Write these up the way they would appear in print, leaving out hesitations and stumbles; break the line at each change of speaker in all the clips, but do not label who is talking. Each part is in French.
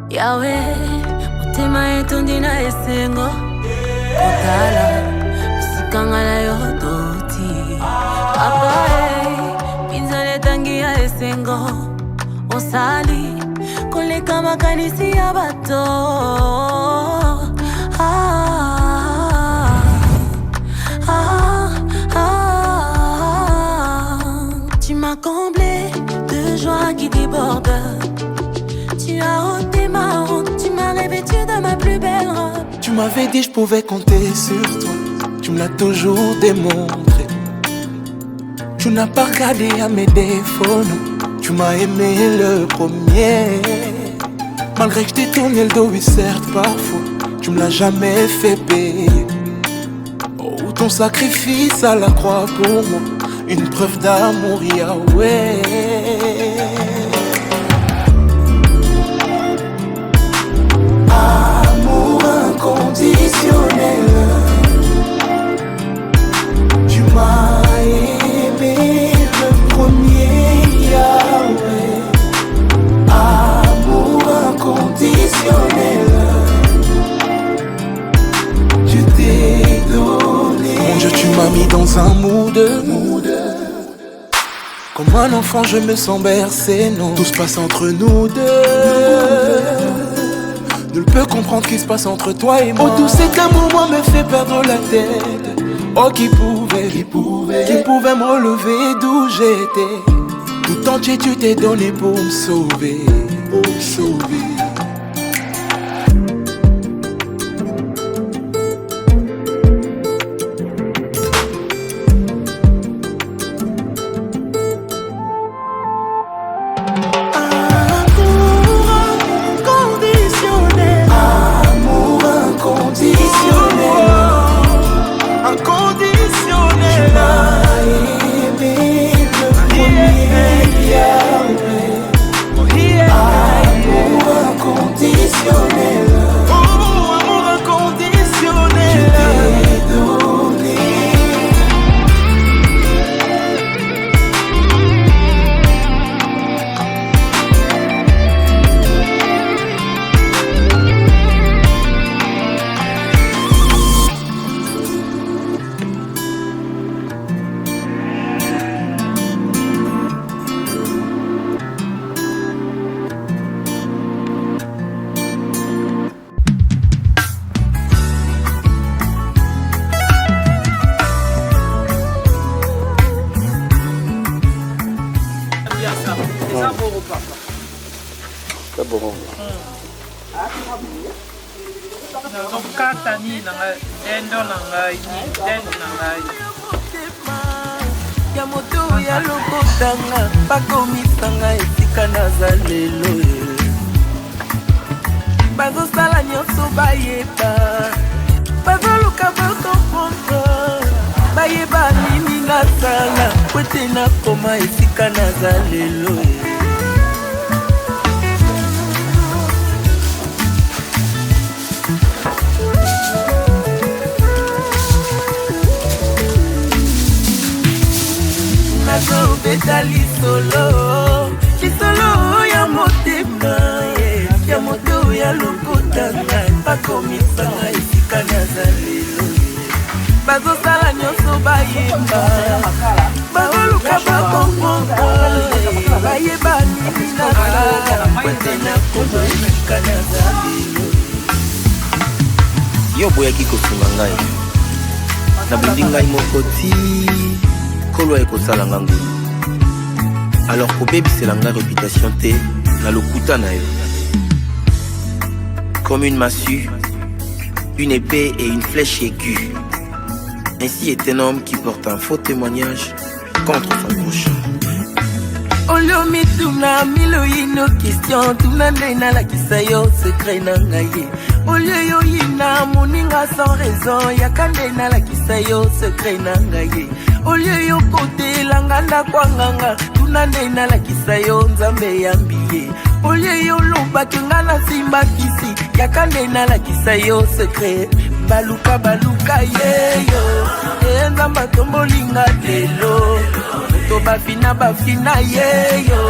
Yahweh, mutima yetu ndina esengo Kotala, misikanga na yototi Papa pinzale tangi ya esengo Osali, koleka makanisi ya bato Tu m'as comblé de joie qui déborde. Tu as ôté ma honte, tu m'as revêtu de ma plus belle robe.
Tu m'avais dit je pouvais compter sur toi, tu me l'as toujours démontré. Tu n'as pas regardé à mes défauts, non. Tu m'as aimé le premier. Malgré que je t'ai tourné le dos, oui certes parfois, tu me l'as jamais fait payer. Oh, ton sacrifice à la croix pour moi, une preuve d'amour, Yahweh. Amour inconditionnel, tu m'as aimé le premier, Yahweh. Amour inconditionnel, je t'ai donné. Mon Dieu, tu m'as mis dans un mood. Comme un enfant je me sens bercé, non. Tout se passe entre nous deux. Nul peut comprendre ce qui se passe entre toi et moi. Oh, tout cet amour moi me fait perdre la tête. Oh, qui pouvait me relever d'où j'étais. Tout entier tu t'es donné pour me sauver, pour me sauver.
Yo boyaki kosunga ngai na bindi ngai mokoti kolo ekosala nga ngulu. Alors kobebisela ngai réputation te na lokuta na yo. Comme une massue, une épée et une flèche aiguë. Ainsi est un homme qui porte un faux témoignage contre son prochain.
Olio mituna milo ino question tuna ndena la kisayo secret na ngaye. Olio yo ina muninga sans raison yakandena la kisayo secret na ngaye. Olio yo kote langanda kwanganga tuna ndena la kisayo nzambe yambiye. Olio yo loba kingana simba kisi yakandena la kisayo secret. Baluka baluka yeyo nzamba tombolinga lelo. To bafina yeyo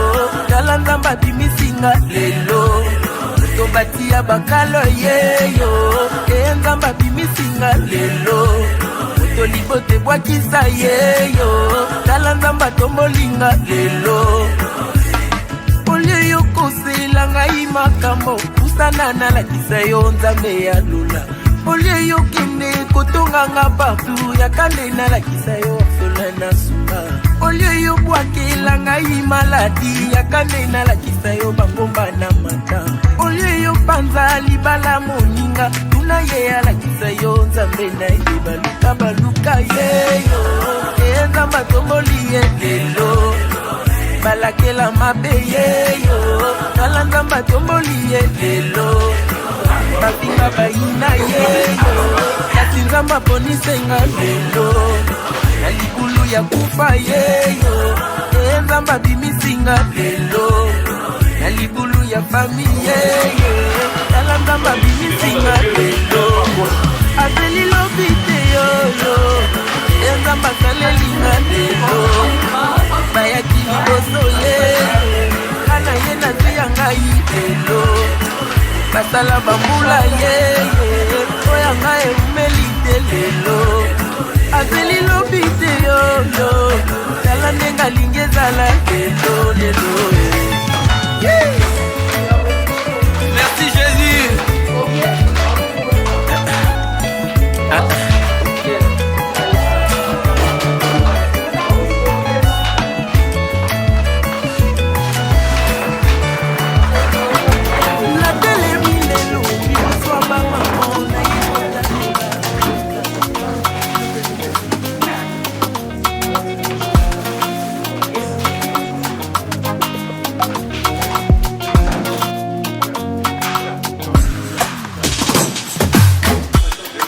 Dala nzamba bimisinga lelo To batia bakalo yeyo enzamba bimisinga lelo tolibote bwakisa yeyo tala nzamba tombolinga lelo olio yo kosela ngai makambo pusana nalakisa yo nzambe ya lula olio yo kende kotonganga partout yakande nalakisa yo orphelin na suka olio yo bwakela ngai maladi yakande nalakisa yo bangomba na mata olio yo panza libala moninga tuna ye alakisa yo nzambe na ye baluka yeyo enzamba tomboli ye lelo balakela mabe yeyo tala nzamba tomboli ye lelo bafinga bayina yeyo kasi nzamba ponisenga lelo na likulu ya kufa yeyo enzamba bimisinga lelo na likulu ya fami yeyo tala nzamba bimisinga lelo apeli lobite yoyo enzamba salelinga lelo bayaki liboso yeyo kana ye nazi ya ngai lelo basala bambula yeye oya ngai eumeli te lelo apeli lobite yoyo tala ndenge alingi ezala lelo lelo.
Merci Jésus.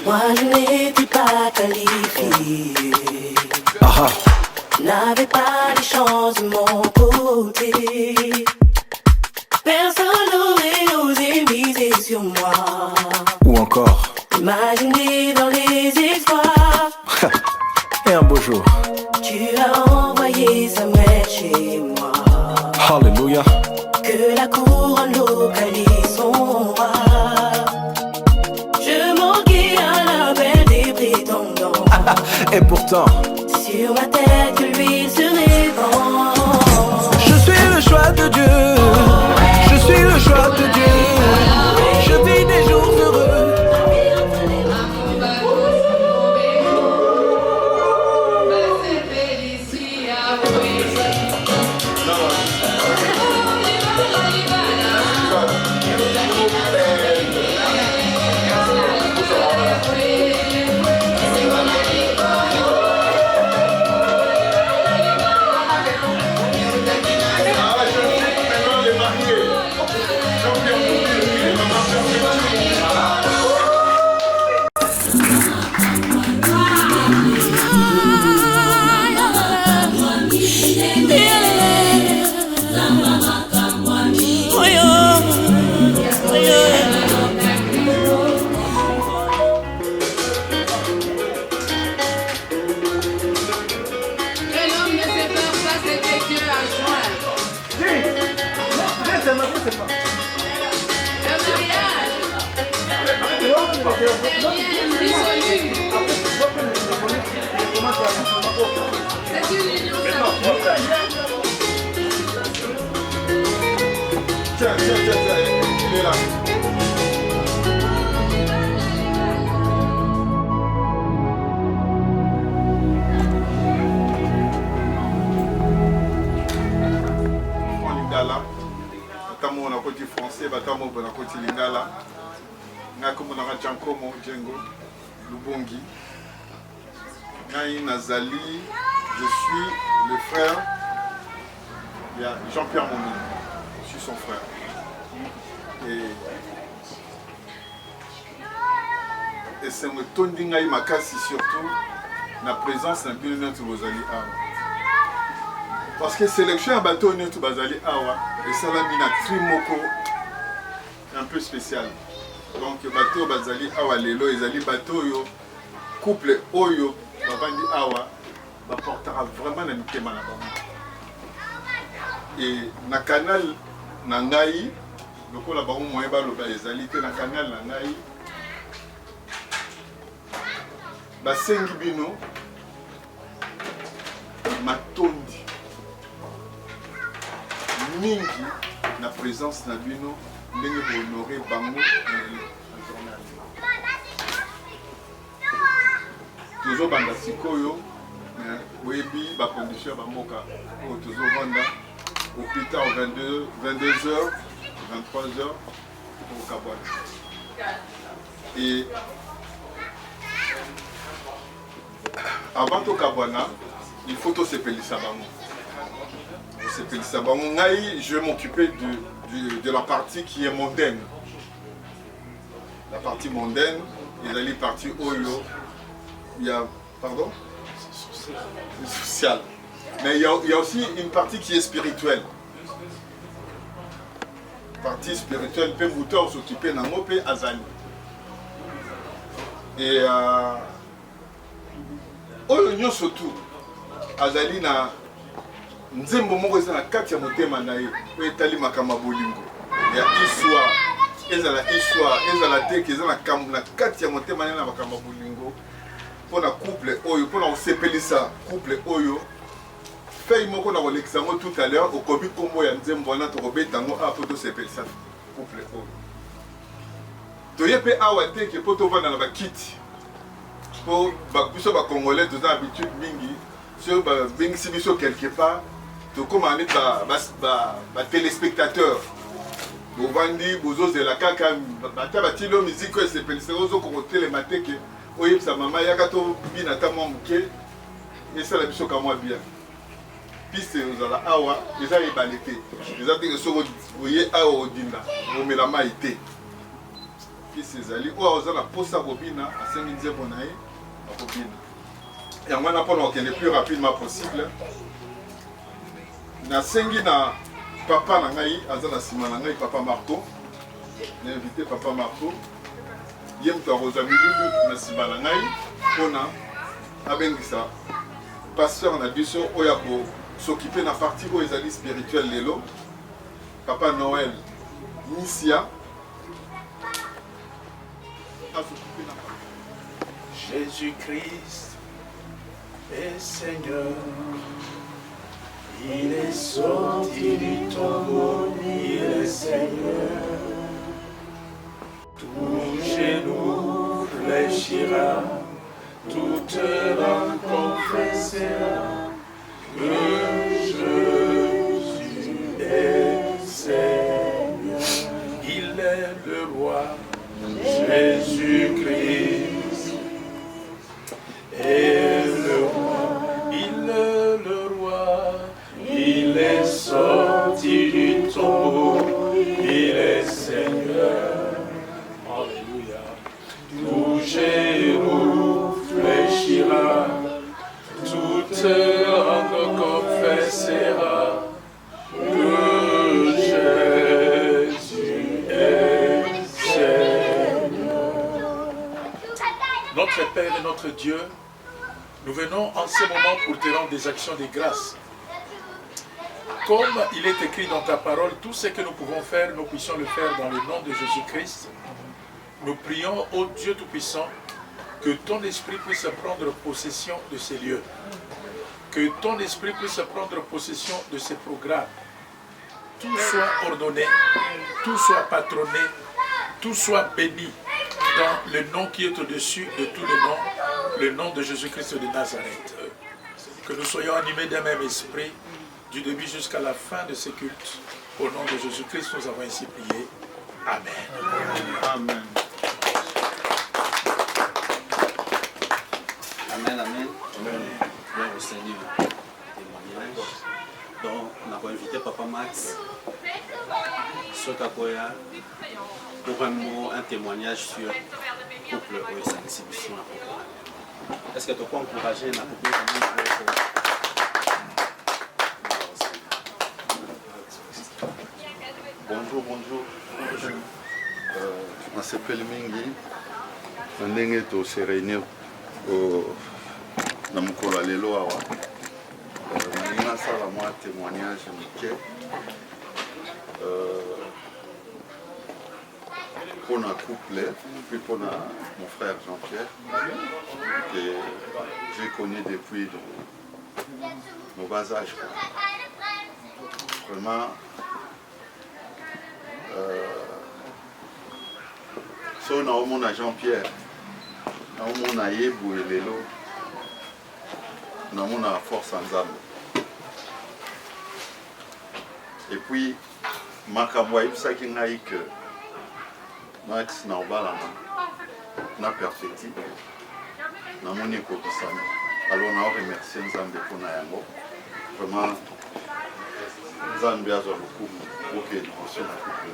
Moi je n'étais pas qualifié, n'avais pas les chances de mon côté. Personne n'aurait osé miser sur moi,
ou encore
imaginer dans les espoirs.
et un beau jour.
Tu as envoyé Samuel chez moi.
Alléluia.
Que la couronne localise son roi. Je manquais à l'appel des prétendants.
Et pourtant,
sur ma tête que l'huile se répand.
je suis le choix de Dieu. Je suis le choix de Dieu. Je vis des jours heureux.
Tiens, il est là. En lingala, batamo na koti français, batamo na koti lingala. Ngakomo na Jankomo Djengo, Lubongi. Ngai Nazali, je suis le frère. Il y a Jean-Pierre Mouni. Je suis son frère. Et c'est me tondinga makasi surtout la présence d'un billionaire de Bozali Awa. Parce que sélection à bateau de Bozali Awa et ça l'a mis à Trimoko un peu spécial. Donc bateau Bozali Awa lelo ezali bateau yo couple oyo babandi Awa portera vraiment la mitema na bango. Et na canal Nangaï, lokola bango moyen baloba ezali te na canal na ngai basengi bino matondi mingi na présence na bino ndenge bohonore bango na journal tozobanda sikoyo boyebi bacondition ya bamboka oyo tozovanda au plus tard 22h 23h au Kabwana. Et avant au Kabwana, il faut tout s'épelissa bango. S'épelissa bango. Je vais m'occuper de la partie qui est mondaine. La partie mondaine, il y a les parties Oyo. Il y a, pardon? Social. Mais il y a aussi une partie qui est spirituelle. Partie spirituelle, peut mouton s'occuper d'un mot, peut azali. Et oyo surtout azali na nzembo moko eza na kati ya motema na ye oyo etali makambo bolingo ya histoire ezala teke eza na kati ya motema na makambo bolingo mpona couple oyo mpona kosepelisa couple oyo fei moko na kolekisa yango tout à l'heure okobi kombo ya nzembo wana tokobeta yango apo tosepelisa couple oyo toye mpe awa teke mpo tovanda na bakiti mpo biso bacongolais toza habitude mingi soki babengisi biso quelque part tokóma neti batelespectateur bovandi bozozela kaka bata batilo miziki oyo esepelisa ozokoka kotelema teke oyebisa mama yaka tobina ata mwa moke esala biso kamwa bien piste ozala awa eza ebale te eza teke soki oye awa odinda omela mai te piste ezali oyo oza na posa kobina asengi nzembo na ye akobina yango wana mpona okende plus rapidement possible nasengi na papa na ngai aza na nsima na ngai papa Marco na invité papa Marco ye moto akozwa milulu na nsima na ngai mpona abengisa pasteur na biso oyo akosokipe na partie oyo ezali spirituelle lelo papa Noël Nisia asokipe na
Jésus-Christ est Seigneur. Il est sorti du tombeau, il est Seigneur. Tout genou fléchira, toute langue confessera que Jésus est Seigneur. Il est le roi, Jésus-Christ est le roi, il est le roi. Il est sorti du tombeau, il est Seigneur. Alléluia. Tout genou fléchira, toute langue confessera que Jésus est Seigneur. Notre Père et notre Dieu, nous venons en ce moment pour te rendre des actions de grâce. Comme il est écrit dans ta parole, tout ce que nous pouvons faire, nous puissions le faire dans le nom de Jésus-Christ. Nous prions, ô Dieu Tout-Puissant, que ton esprit puisse prendre possession de ces lieux. Que ton esprit puisse prendre possession de ces programmes. Tout soit ordonné, tout soit patronné, tout soit béni dans le nom qui est au-dessus de tous les noms, le nom de Jésus-Christ de Nazareth. Que nous soyons animés d'un même esprit, du début jusqu'à la fin de ce culte. Au nom de Jésus-Christ, nous avons ainsi prié. Amen.
Amen.
Amen, amen. Gloire au Seigneur. Témoignage. Donc, on a invité Papa Max Sotakoya pour un témoignage sur le couple et sa distribution. Est-ce que tu peux encourager la couple?
Bonjour, bonjour. Nasepeli mingi na ndenge tose réunir na mokolo ya lelo awa nalingi nasala mwa témoignage moke pour un couple, puis pour mon frère Jean-Pierre, que j'ai connu depuis mon bas âge. Vraiment, si on a au monde à Jean-Pierre, on a au monde à Yébou et Lélo, on a au monde à Force ensemble. Et puis, Makamwa, il y a que Max n'a pas la perfecti, n'a pas de copisane. Alors, on a remercié Nzambe pour Nayango. Vraiment, Nzambe a beaucoup pour que nous puissions couple.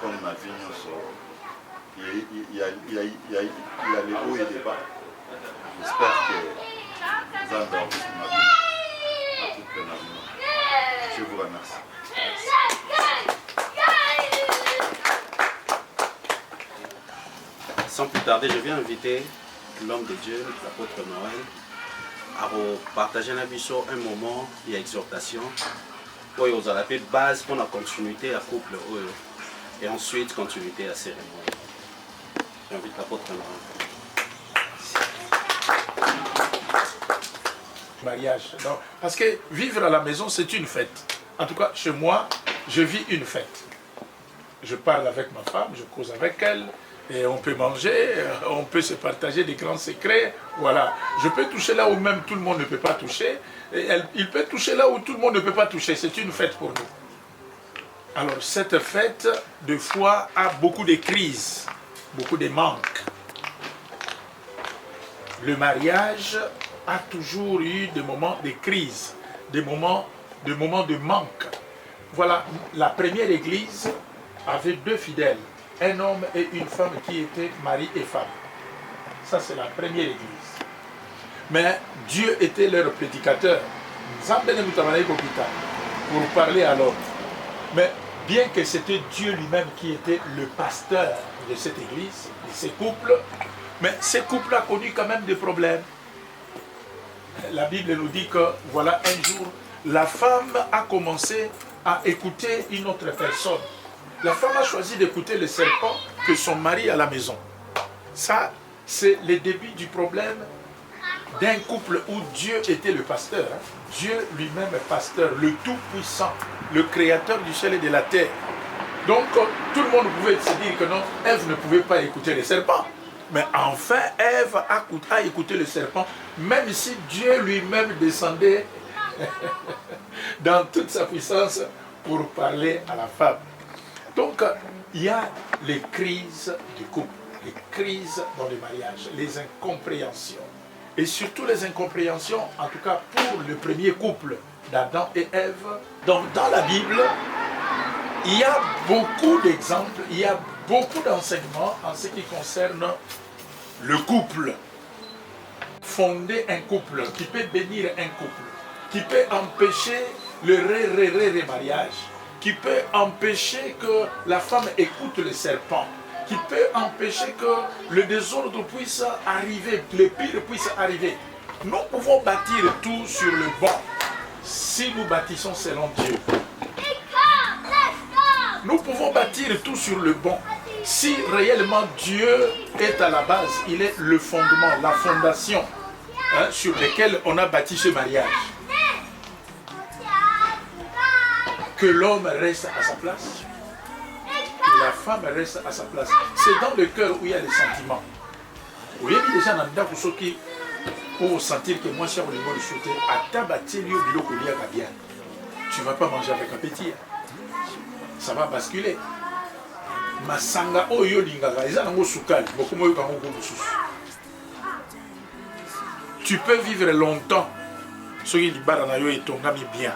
Comme la vie, il y a les hauts et les bas. J'espère que Nzambe a aussi ma vie. Je vous remercie.
Sans plus tarder, je viens inviter l'homme de Dieu, l'apôtre Noël, à partager un moment d'exhortation pour vous appeler base pour la continuité à couple et ensuite continuité à cérémonie. J'invite l'apôtre Noël.
Mariage. Donc, parce que vivre à la maison, c'est une fête. En tout cas, chez moi, je vis une fête. Je parle avec ma femme, je cause avec elle, et on peut manger, on peut se partager des grands secrets. Voilà. Je peux toucher là où même tout le monde ne peut pas toucher, et il peut toucher là où tout le monde ne peut pas toucher. C'est une fête pour nous. Alors, cette fête, de fois, a beaucoup de crises, beaucoup de manques. Le mariage a toujours eu des moments de crise, des moments de manque. Voilà, la première église avait 2 fidèles, un homme et une femme qui étaient mari et femme. Ça, c'est la première église. Mais Dieu était leur prédicateur. Pour parler à l'autre. Mais bien que c'était Dieu lui-même qui était le pasteur de cette église, de ces couples, mais ces couples ont connu quand même des problèmes. La Bible nous dit que, voilà, un jour, la femme a commencé à écouter une autre personne. La femme a choisi d'écouter le serpent que son mari à la maison. Ça, c'est le début du problème d'un couple où Dieu était le pasteur. Dieu lui-même est pasteur, le Tout-Puissant, le Créateur du ciel et de la terre. Donc, tout le monde pouvait se dire que non, Ève ne pouvait pas écouter le serpent. Mais enfin, Ève a écouté le serpent, même si Dieu lui-même descendait dans toute sa puissance pour parler à la femme. Donc, il y a les crises du couple, les crises dans le mariage, les incompréhensions. Et surtout les incompréhensions, en tout cas pour le premier couple d'Adam et Ève. Donc, dans la Bible, il y a beaucoup d'exemples, il y a beaucoup d'enseignements en ce qui concerne le couple. Fonder un couple, qui peut bénir un couple, qui peut empêcher le remariage, qui peut empêcher que la femme écoute le serpent, qui peut empêcher que le désordre puisse arriver, le pire puisse arriver. Nous pouvons bâtir tout sur le bon si nous bâtissons selon Dieu. Nous pouvons bâtir tout sur le bon si réellement Dieu est à la base, il est le fondement, la fondation sur laquelle on a bâti ce mariage. Que l'homme reste à sa place, que la femme reste à sa place. C'est dans le cœur où il y a les sentiments. Vous voyez déjà dans le qui pour sentir que moi, si on le souhaiter, à tabati lui au biloko bien. Tu ne vas pas manger avec appétit. Ça va basculer. Masanga oyo lingaka eza nango sukali bokomo yo kango mususu. Tu peux vivre longtemps soki libara na yo etongami bien.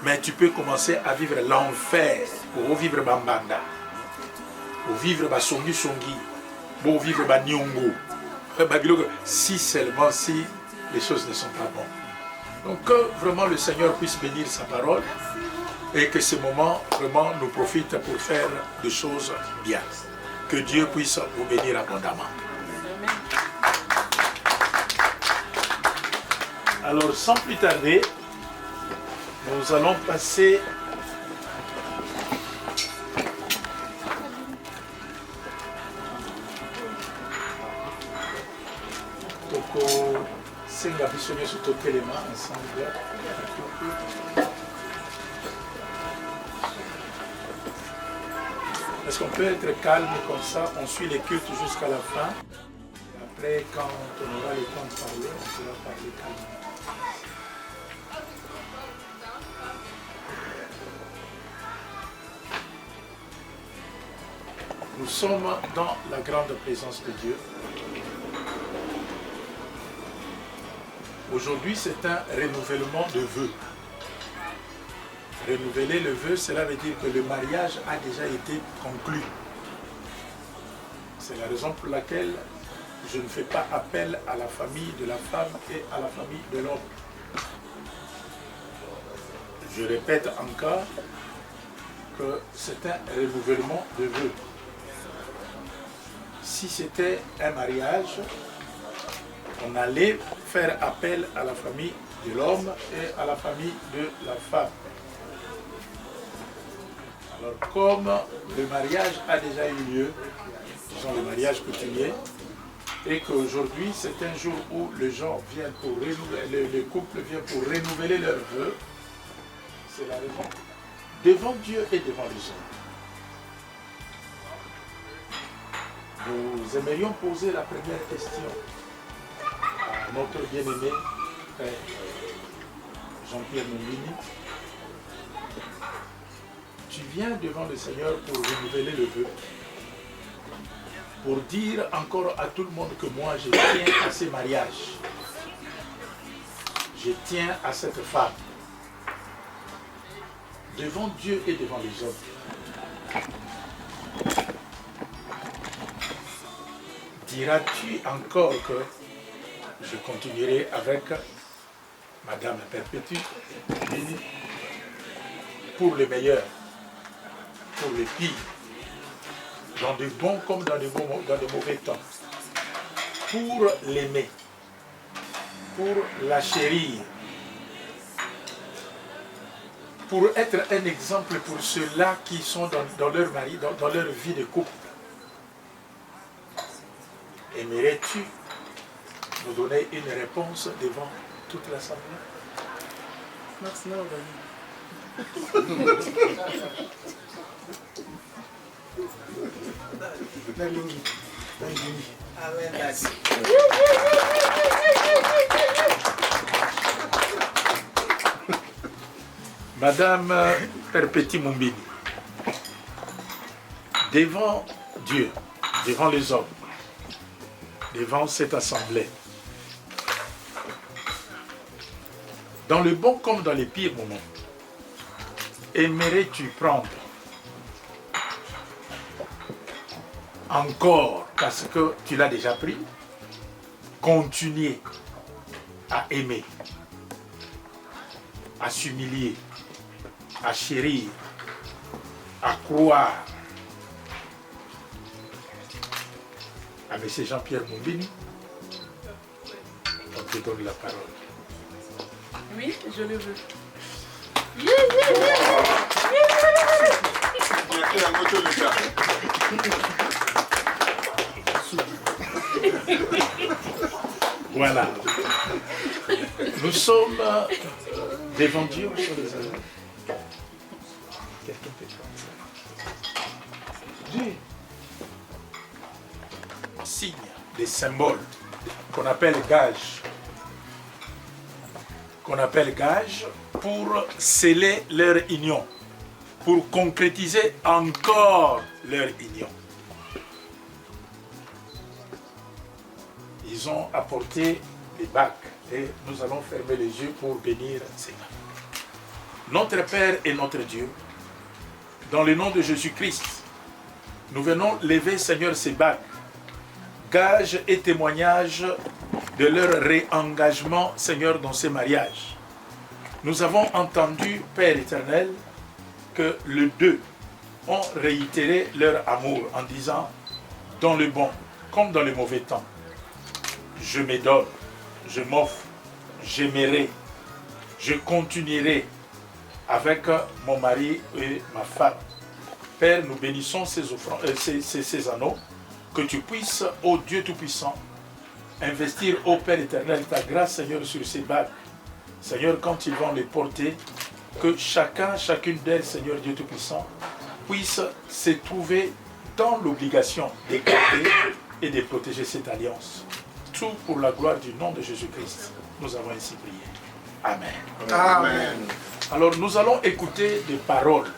Mais tu peux commencer à vivre l'enfer pour vivre bambanda. Pour vivre ba songi songi, pour vivre ba nyongo. Si seulement si les choses ne sont pas bonnes. Donc que vraiment le Seigneur puisse bénir sa parole. Et que ce moment vraiment nous profite pour faire des choses bien. Que Dieu puisse vous bénir abondamment. Alors sans plus tarder, nous allons passer nasenga biso nyonso totelema ensemble. Est-ce qu'on peut être calme comme ça? On suit les cultes jusqu'à la fin. Après, quand on aura le temps de parler, on pourra parler calmement. Nous sommes dans la grande présence de Dieu. Aujourd'hui, c'est un renouvellement de vœux. Renouveler le vœu, cela veut dire que le mariage a déjà été conclu. C'est la raison pour laquelle je ne fais pas appel à la famille de la femme et à la famille de l'homme. Je répète encore que c'est un renouvellement de vœux. Si c'était un mariage, on allait faire appel à la famille de l'homme et à la famille de la femme. Alors comme le mariage a déjà eu lieu, disons le mariage coutumier, et qu'aujourd'hui c'est un jour où les gens viennent pour renouveler, le couple vient pour renouveler leurs vœux, c'est la raison, devant Dieu et devant les hommes. Nous aimerions poser la première question à notre bien-aimé frère Jean-Pierre Mombini. Tu viens devant le Seigneur pour renouveler le vœu, pour dire encore à tout le monde que moi je tiens à ces mariages, je tiens à cette femme, devant Dieu et devant les hommes. Diras-tu encore que je continuerai avec Madame Perpétue pour le meilleur, pour le pire, dans de bons comme dans de mauvais temps, pour l'aimer, pour la chérir, pour être un exemple pour ceux-là qui sont dans leur mari, dans leur vie de couple. Aimerais-tu nous donner une réponse devant toute l'Assemblée?
Merci.
Madame Perpétue Mombini, devant Dieu, devant les hommes, devant cette assemblée, dans le bon comme dans les pires moments, aimerais-tu prendre encore, parce que tu l'as déjà pris, continuer à aimer, à s'humilier, à chérir, à croire à M. Jean-Pierre Mombini? On te donne la parole.
Oui, je le veux.
Voilà. Nous sommes devant Dieu sur les anneaux. Quelqu'un peut prendre ça. Dieu. Signes, des symboles qu'on appelle gages. Qu'on appelle gages pour sceller leur union, pour concrétiser encore leur union. Ils ont apporté les bacs et nous allons fermer les yeux pour bénir ces bacs. Notre Père et notre Dieu, dans le nom de Jésus-Christ, nous venons lever, Seigneur, ces bacs, gages et témoignages de leur réengagement, Seigneur, dans ces mariages. Nous avons entendu, Père éternel, que les deux ont réitéré leur amour en disant, dans le bon comme dans le mauvais temps, je me donne, je m'offre, j'aimerai, je continuerai avec mon mari et ma femme. Père, nous bénissons ces anneaux, que tu puisses, ô Dieu Tout-Puissant, investir, ô Père éternel, ta grâce, Seigneur, sur ces bagues. Seigneur, quand ils vont les porter, que chacune d'elles, Seigneur Dieu Tout-Puissant, puisse se trouver dans l'obligation de garder et de protéger cette alliance. Tout pour la gloire du nom de Jésus-Christ. Nous avons ainsi prié. Amen.
Amen.
Alors nous allons écouter des paroles.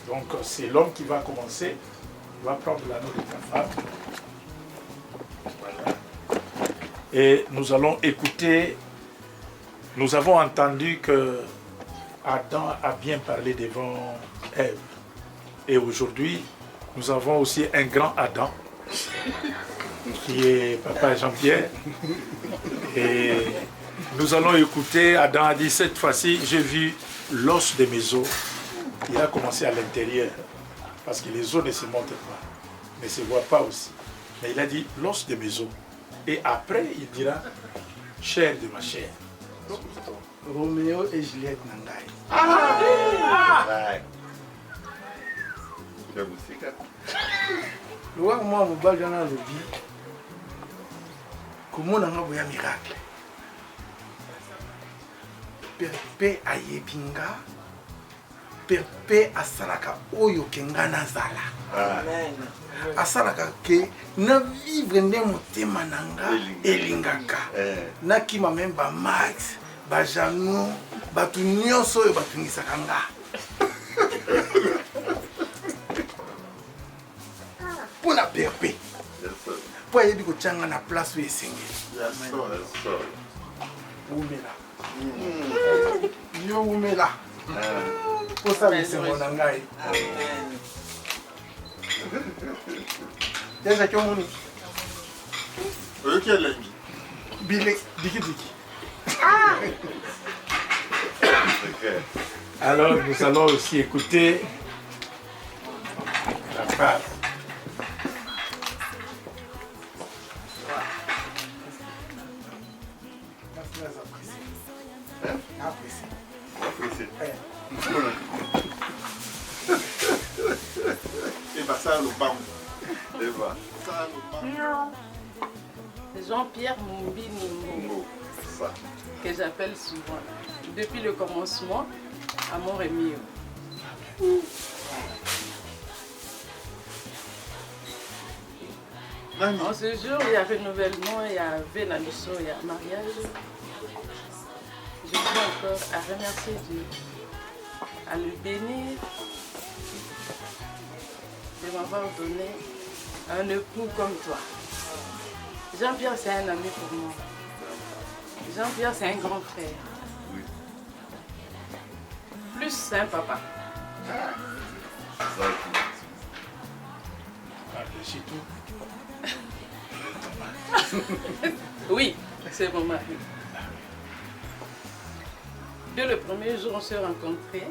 Donc c'est l'homme qui va commencer. Il va prendre l'anneau de ta femme. Voilà. Et nous allons écouter. Nous avons entendu que Adam a bien parlé devant Ève. Et aujourd'hui, nous avons aussi un grand Adam, qui est Papa Jean-Pierre. Et nous allons écouter, Adam a dit, cette fois-ci, j'ai vu l'os de mes os. Il a commencé à l'intérieur, parce que les os ne se montrent pas, ne se voient pas aussi. Mais il a dit, l'os de mes os. Et après, il dira, chair de ma chair.
Roméo et Juliette Nangai. Le roi moi mobile dans le vie. Comment on a un miracle? Perpe ayebinga. Perpe asalaka oyo kenga nazala. Asalaka ke na vivre nde motema nanga elingaka. Na kima memba Max, Bajano, batu nyonso oyo batungisaka nga. Pona perpe. Po ayebi kotyanga na place oyo esengeli. Umela. Yo umela. Posa bisengo na ngai. Déjà que on Billy, diki.
Alors nous allons aussi écouter la femme.
Jean-Pierre Mumbi Nimbo, que j'appelle souvent, depuis le commencement, Amour et Mio. En ce jour, il y a renouvellement, il y avait la mission, il y a mariage. Je tiens encore à remercier Dieu, à le bénir, de m'avoir donné un époux comme toi. Jean-Pierre, c'est un ami pour moi. Jean-Pierre, c'est un grand frère. Plus, c'est un papa. Oui, c'est mon mari. Dès le premier jour, on s'est rencontrés.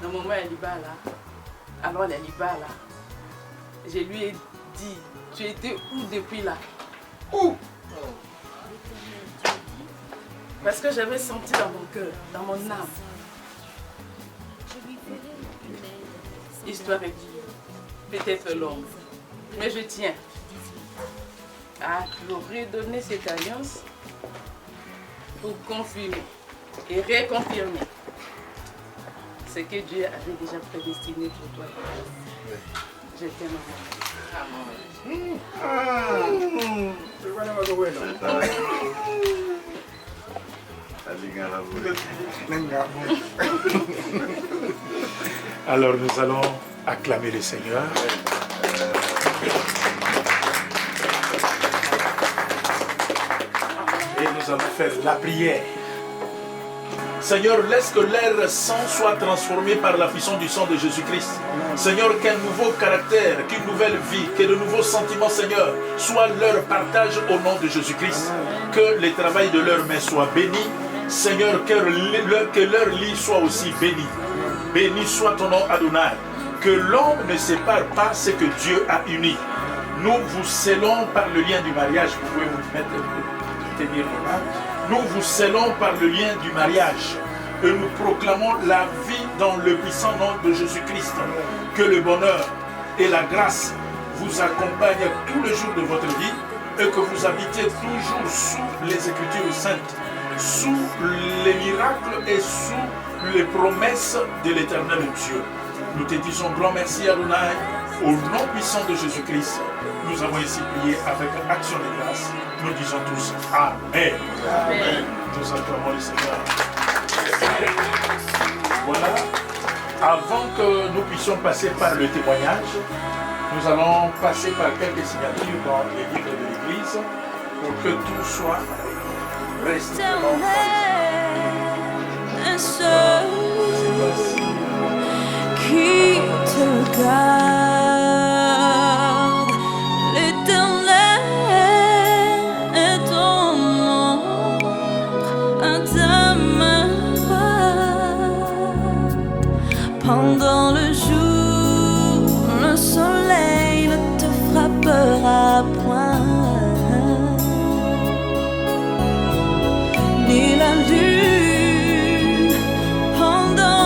Dans mon moment, elle est là. Alors, elle est là. Je lui ai dit, tu étais où depuis là? Où? Parce que j'avais senti dans mon cœur, dans mon âme. Histoire est peut-être longue, mais je tiens à leur redonner cette alliance pour confirmer et réconfirmer ce que Dieu avait déjà prédestiné pour toi. Je t'aime.
Alors nous allons acclamer le Seigneur. Et nous allons faire la prière. Seigneur, laisse que leur sang soit transformé par la puissance du sang de Jésus-Christ. Seigneur, qu'un nouveau caractère, qu'une nouvelle vie, que de nouveaux sentiments, Seigneur, soient leur partage au nom de Jésus-Christ. Que le travail de leurs mains soit béni. Seigneur, que leur lit soit aussi béni. Béni soit ton nom, Adonai. Que l'homme ne sépare pas ce que Dieu a uni. Nous vous scellons par le lien du mariage. Vous pouvez vous mettre, tenir les mains. Nous vous scellons par le lien du mariage. Et nous proclamons la vie dans le puissant nom de Jésus-Christ. Que le bonheur et la grâce vous accompagne tous les jours de votre vie et que vous habitiez toujours sous les Écritures saintes, sous les miracles et sous les promesses de l'Éternel Dieu. Nous te disons grand merci Adonai, au nom puissant de Jésus-Christ. Nous avons ici prié avec action de grâce. Nous disons tous Amen. Amen. Nous acclamons le Seigneur. Voilà. Avant que nous puissions passer par le témoignage, nous allons passer par quelques signatures dans les livres de l'Église pour que tout soit restement
qui te garde, l'Éternel est ton ombre à ta main droite. Pendant le jour, le soleil ne te frappera point, ni la lune pendant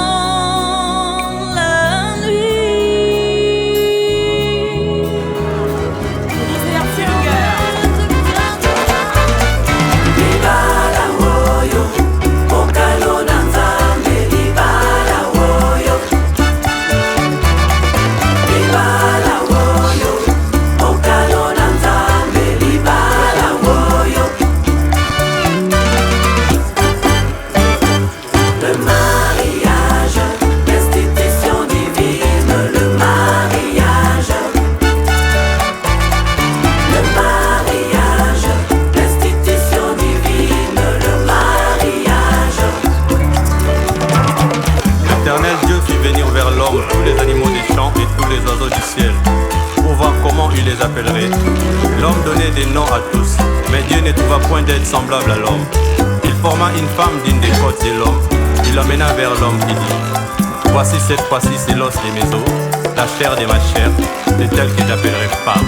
tous les animaux des champs et tous les oiseaux du ciel, pour voir comment il les appellerait. L'homme donnait des noms à tous, mais Dieu ne trouva point d'être semblable à l'homme. Il forma une femme d'une des côtes de l'homme, il l'emmena vers l'homme qui dit: voici cette fois-ci c'est l'os de mes os, la chair de ma chair, c'est elle que j'appellerai femme.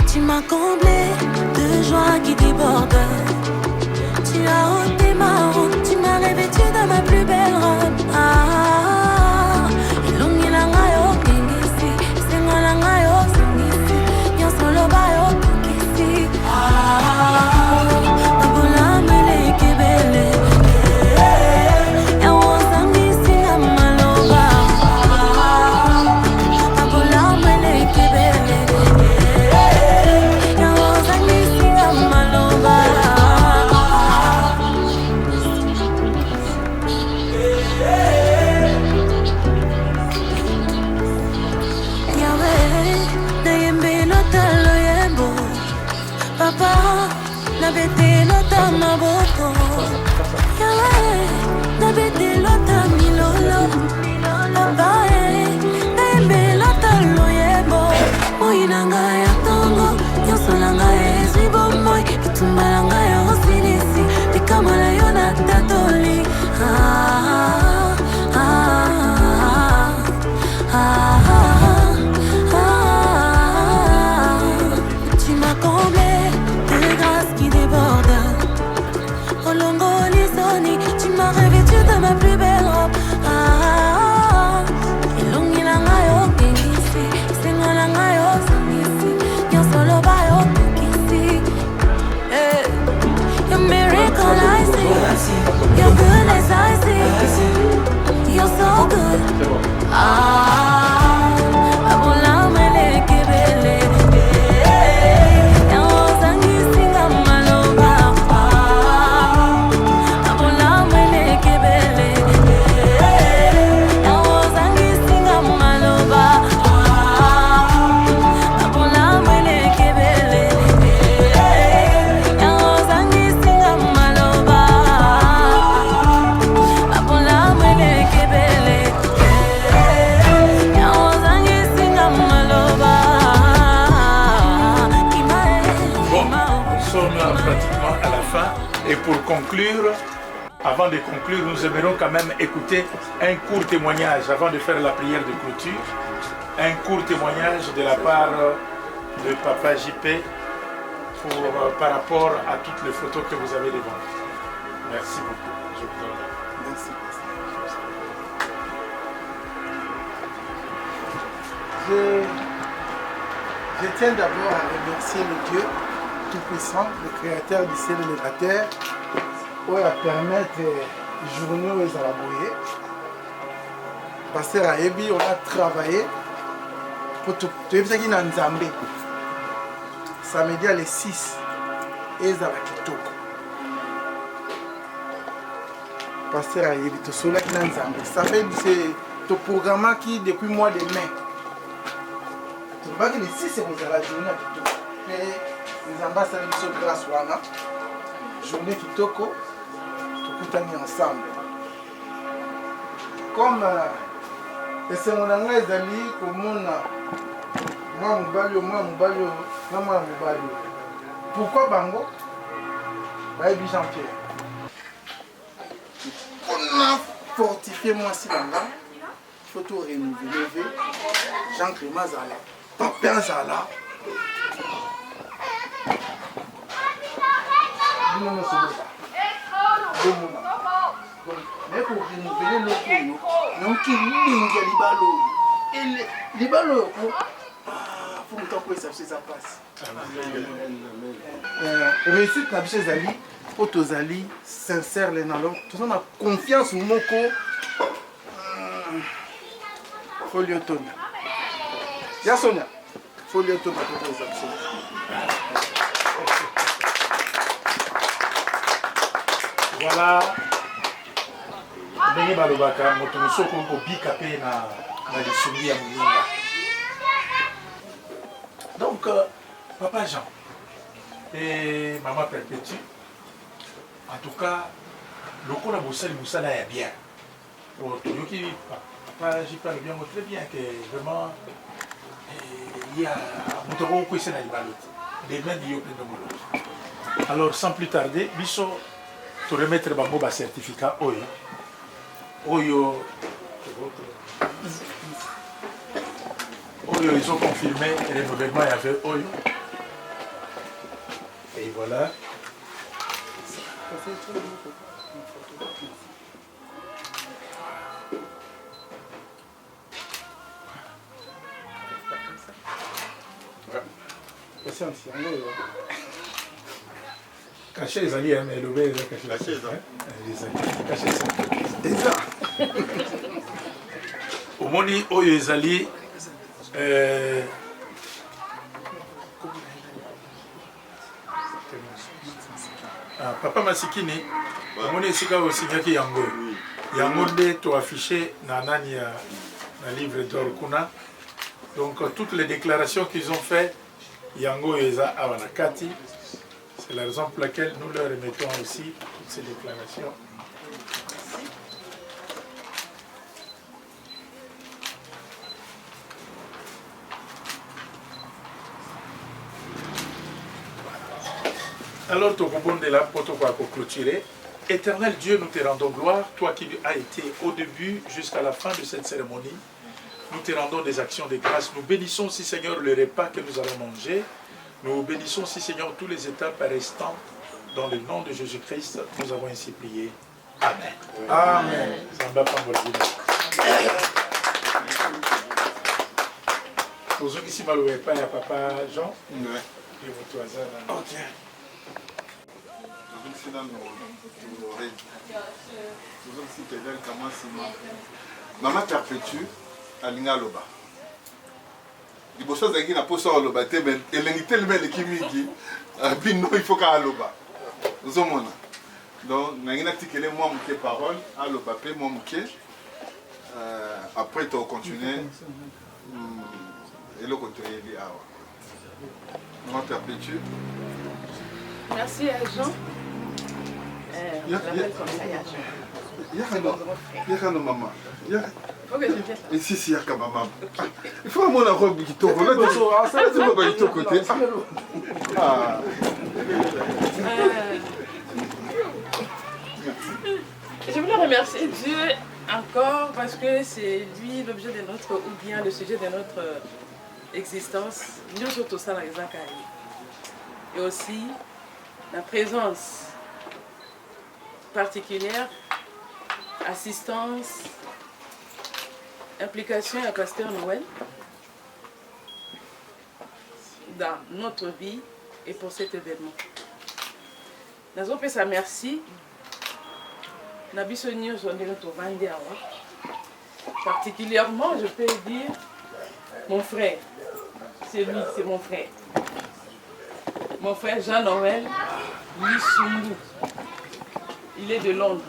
Tu m'as comblé de joie qui déborde. Tu as ôté ma honte, tu m'as revêtu de ma plus belle robe. Ilungi la ngayo kingisi, sengo la ngayo singisi, yo solo bayo kingisi. Nabula mele kebele, Olongoli Sony, tu m'as revêtu de ma plus belle robe. Ilungi langa yo kengisi, singo langa yo sangisi, yo solo ba yo kukisi. Your miracle I see, your goodness I see, you're so good. Abola mele kebele.
Et pour conclure, avant de conclure, nous aimerions quand même écouter un court témoignage avant de faire la prière de clôture. Un court témoignage de la part de Papa JP par rapport à toutes les photos que vous avez devant vous. Merci beaucoup. Je vous donne la
Merci. Je tiens d'abord à remercier le Dieu Tout-Puissant, le Créateur du ciel et de la terre, pour permettre journée aux Arabouyés. Pasteur Ayebi, on a travaillé pour tout le Nzambé. Samedi à les 6 et Kitoko. Pasteur Ayebi, tout cela qui Nzambé. Ça fait c'est le programme qui depuis le mois de mai. Tu vois que les 6 c'est pour la journée à Kitoko. Les ambassadeurs sont grâce wana journée kitoko tukutani ensemble comme esengo na ngai ezali komona mwa mobali na mwana mobali pourquoi bango bayebi Jean-Pierre mpona fortifier mwasi na nga faut tout renouveler Jean-Clément azala papa azala mais pour renouveler le pays, nous qui lingue libalo faut que ça passe. Réussite na biso ezali po tozali sincère les nalo toza na confiance moko folio tona ya Sonia folio tona po tozali.
Voilà. Ndenge balobaka moto mosusu obika pe na lisungi ya moninga. Donc Papa Jean et Maman Perpétue, en tout cas lokola bosali mosala ya bien. Toyoki Papa j'y parle bien très bien que vraiment il y a moto ko ese na libalo des mains de yope de. Alors sans plus tarder, biso to remettre bango ba certificat oyo ils ont confirmé le renouvellement il y avait oyo et voilà. Caché les alliés, mais le bébé est caché. Caché ça. Au moni, oyo les alliés. Papa Masikini, au moni, c'est quand aussi qu'il y a Yango. Yango de to affiché na nani na livre d'or kuna. Donc toutes les déclarations qu'ils ont fait, Yango et Eza Awanakati. C'est la raison pour laquelle nous leur remettons aussi toutes ces déclarations. Alors, tu de là pour clôturer. Éternel Dieu, nous te rendons gloire, toi qui as été au début jusqu'à la fin de cette cérémonie. Nous te rendons des actions de grâce. Nous bénissons, si Seigneur, le repas que nous allons manger. Nous bénissons, si Seigneur, tous les étapes restants Dans le nom de Jésus-Christ, nous avons ainsi prié. Amen.
Amen.
Samba Pambolina. Pour ceux qui s'y malouaient pas, il y a papa Jean.
Ouais.
Et votre hasard.
Ok. C'est dans nos oreilles. Si quelqu'un commence à maman perpétue à l'ingaloba. Il faut que tu aies un loba, mais il faut qu'à loba. Donc, il y a une parole, à loba, après, tu continues. Et le côté maman perpétue.
Merci à Jean. Je l'appelle comme ça,
Jean. Maman.
Il faut que je vienne.
Ici, il y a maman. Il faut que la robe qui tombe. Là, tu vas pas être côté. Ah.
Je voulais remercier Dieu encore parce que c'est lui l'objet de notre, ou bien le sujet de notre existence. Nous sommes ça dans les Zakari. Et aussi la présence particulière, assistance, implication à Pasteur Noël dans notre vie et pour cet événement. Nous avons fait ça merci. Particulièrement, je peux dire, mon frère. C'est lui, c'est mon frère. Mon frère Jean-Noël Lissundu. Il est de Londres.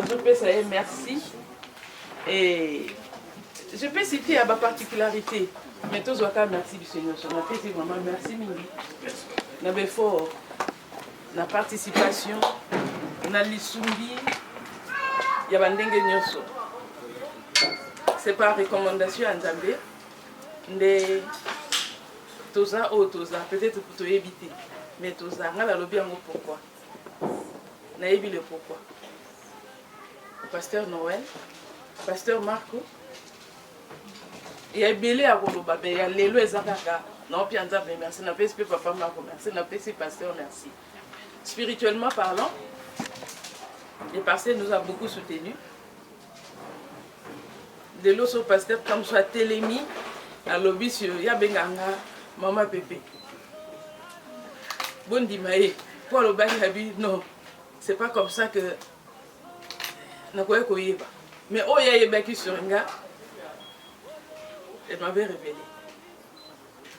Je peux dire merci. Et je peux citer à ma particularité. Mais tous merci du Seigneur. Je m'appelle vraiment merci Mingi. Nous avons fort la participation. Na lisumbi ya bandenge nyonso. C'est par recommandation à Nzambe nde toza o toza peut-être pour te éviter mais toza ngala lobi yango pourquoi na yebi le pourquoi. Pasteur Noël, Pasteur Marco et belé à koloba be ya lelo ezakaka non puis Nzambe merci na pesi papa Marco merci na pesi pasteur merci. Spirituellement parlant, le pasteur nous a beaucoup soutenus. De l'autre pasteur, comme soit Télémi, à l'obis sur Yabenganga, Maman Pépé. Bon dimaye, pour le bail non, c'est pas comme ça que. Mais oh, il y a Baki sur un gars, elle m'avait révélé.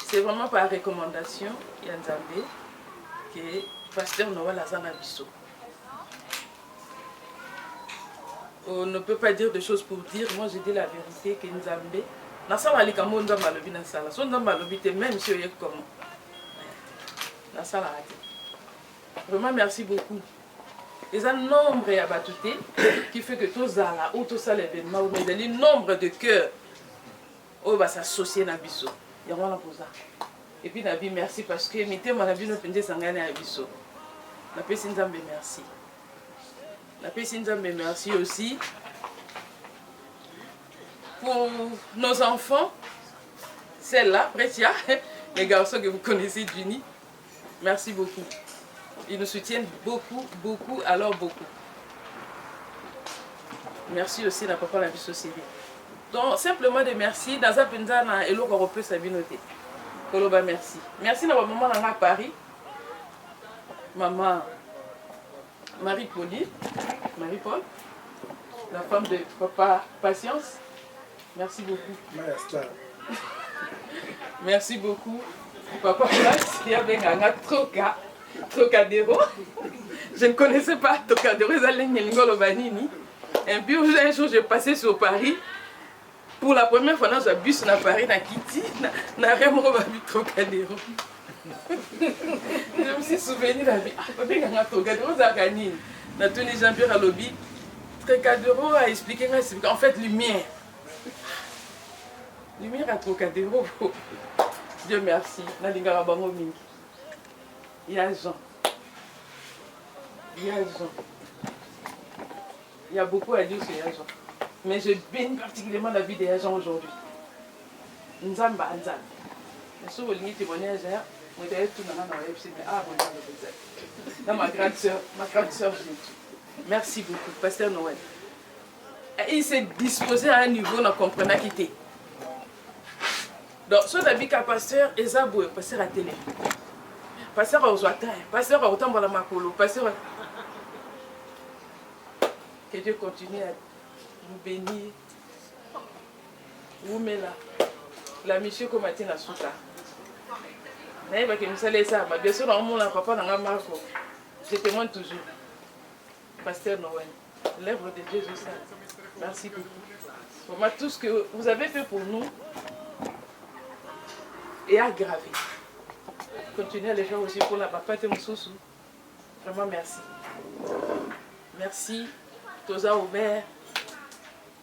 C'est vraiment par recommandation, Yanzambe, que pasteur Noël Azana Bisso. On ne peut pas dire de choses pour dire. Moi, je dis la vérité que Nzambe. Nasala likamo Nzamba lobi na sala. So Nzamba lobi te même si oye comment. Nasala ati. Vraiment merci beaucoup. Il y a un nombre à batouté qui fait que tout ça là, ou tout ça l'événement, mais il y a un nombre de cœurs où va s'associer na biso. Il y a rien pour ça. Et puis Nabi merci parce que mité mon avis nous pendait sangane à biso. Na pesi Nzambe merci. La Nzambe merci aussi pour nos enfants, celle-là, Pretia, les garçons que vous connaissez d'Uni. Merci beaucoup. Ils nous soutiennent beaucoup, beaucoup, alors beaucoup. Merci aussi à papa la vie sociale. Donc simplement de merci, dans un pendant et l'autre repose sa noté. Koloba merci. Merci à maman à Paris. Maman Marie-Pauline, Marie-Paul, la femme de papa Patience. Merci beaucoup. Merci beaucoup. Papa Place, il y avait un Trocadéro. Je ne connaissais pas Trocadéro, et puis un jour, j'ai passé sur Paris. Pour la première fois, dans un bus à Paris, dans Kitty, dans un Trocadéro. Je me suis souvenu de la vie. Trocadéro, ça a gagné. Dans tous les Jean-Pierre à lobby, Trocadéro a expliqué en fait lumière. Lumière à Trocadéro. Dieu merci. Il y a Jean. Il y a Jean. Il y a beaucoup à dire sur Jean. Mais je bénis particulièrement la vie des Jean aujourd'hui. Nzamba Nzamba. Je suis venu témoigner Dans ma grande soeur Jésus. Merci beaucoup, Pasteur Noël. Il s'est disposé à un niveau, on comprenait qu'il était. Donc, soit d'habitude, pasteur Ezaboué, pasteur à télé, pasteur aux Ouattins, pasteur à Otambala Makolo, pasteur. Que Dieu continue à vous bénir, vous mettez là. La mission comme a dit na souka. Mais que nous allons ça, bien sûr, on n'a pas dans la marque. Je témoigne toujours. Pasteur Noël, l'œuvre de Dieu, ça. Merci beaucoup. Pour moi, tout ce que vous avez fait pour nous est aggravé. Continuez à le faire aussi pour la papa de Moussoussou. Vraiment merci. Merci. Toza Aubert.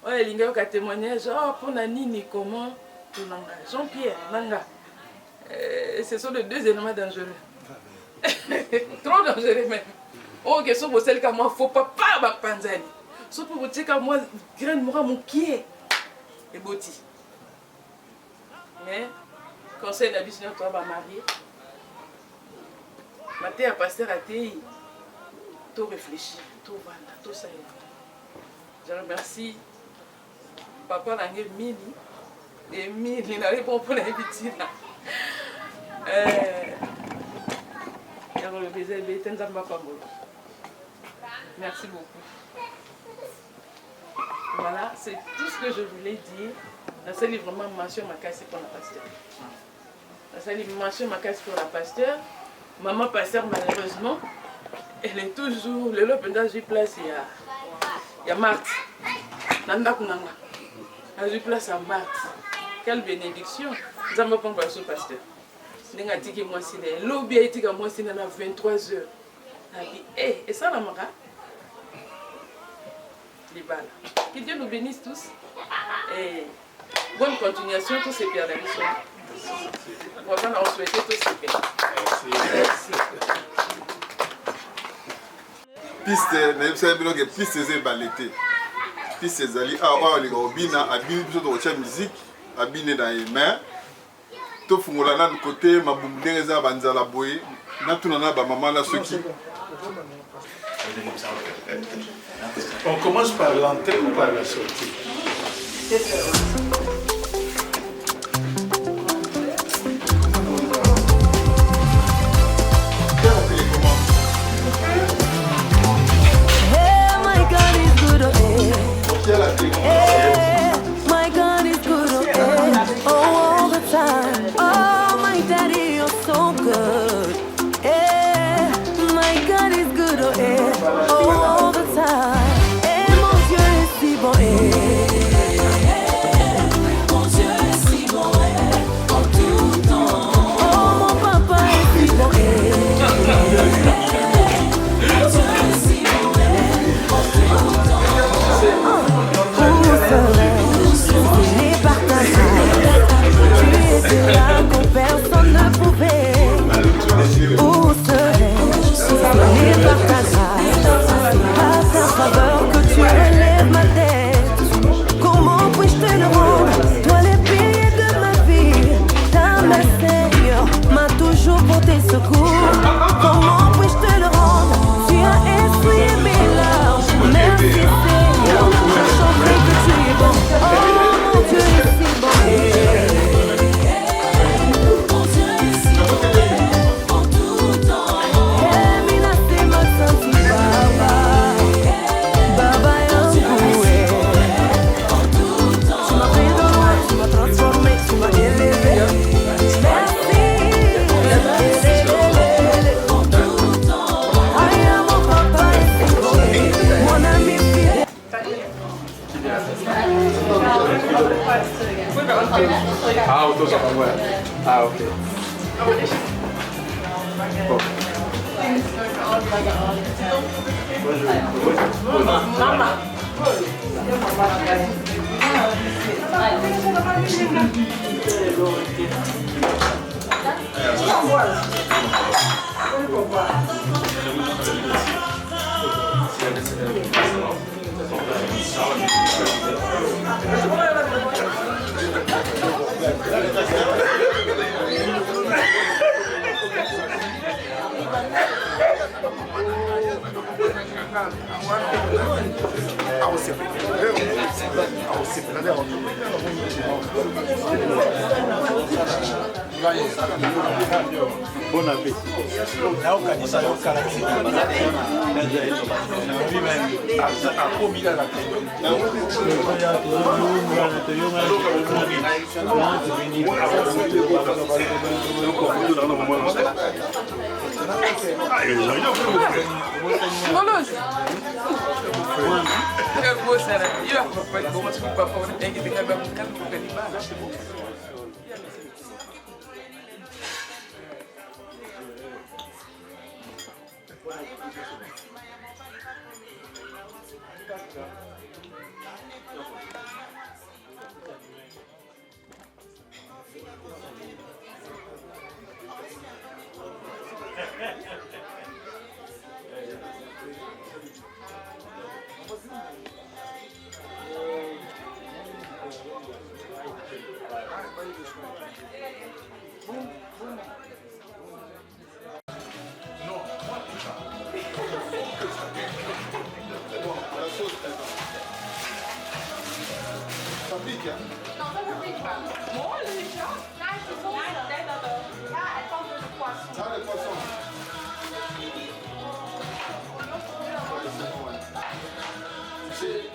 Oh, il y a un témoignage. Oh, pour Nani, comment Jean-Pierre, Nanga. Ce sont les deux éléments dangereux. Trop dangereux même. Oh, que ce soit celle que moi, faut pas Panzani. Sauf pour vous dire que moi, grand moi, mon pied est boti. Mais, conseil d'habitude, toi, va marier. Ma terre, pasteur, a été tout réfléchi, tout voilà, tout ça. Je remercie Papa Langé Mini. Et Mini, il n'avait pas pour l'habitude. Merci beaucoup. Voilà, c'est tout ce que je voulais dire. Dans ce livrement, mention ma casse pour la pasteur. Dans ce livrement, ma casse pour la pasteur. Maman pasteur, malheureusement, elle est toujours. Le lot pendant que place, il y a Marthe. Nanda Kunanga. Je place à Marthe. Quelle bénédiction. Nous avons pas pasteur. Nenga tiki moi si le lobby a été comme moi si na 23h. Et ça la mara. Les balles. Que Dieu nous bénisse tous. Et bonne continuation tous ces pères d'amis. Voilà, on souhaite tous ces pères. Merci.
Piste, na yebisa bilo ke piste ze balete. Piste zali a les robina abini biso de musique abine dans les mains. To fungola na côté mabumbu za banzala boye na tunana ba maman la ceux qui.
On commence par l'entrée ou par la sortie?
My God is good, all the time. Oh, my daddy, you're so good. My God is good, all the time. Mon Dieu est si bon, mon Dieu est si bon, en tout temps. Oh, mon papa est si bon, mon Dieu est si bon, en tout temps. Tu es là quand personne ne pouvait. Où serais-je si ce n'est par ta grâce? Par ta faveur que tu relèves ma tête. Comment puis-je te le rendre? Toi les piliers de ma vie. Ta main Seigneur m'a toujours porté secours. Comment puis-je te le rendre? Tu as essuyé mes larmes. Merci Seigneur, je chanterai que tu es bon. Oh mon Dieu est si bon.
Ah, auto ça va, ouais. Ah, ok.
Maman.
Bon appétit.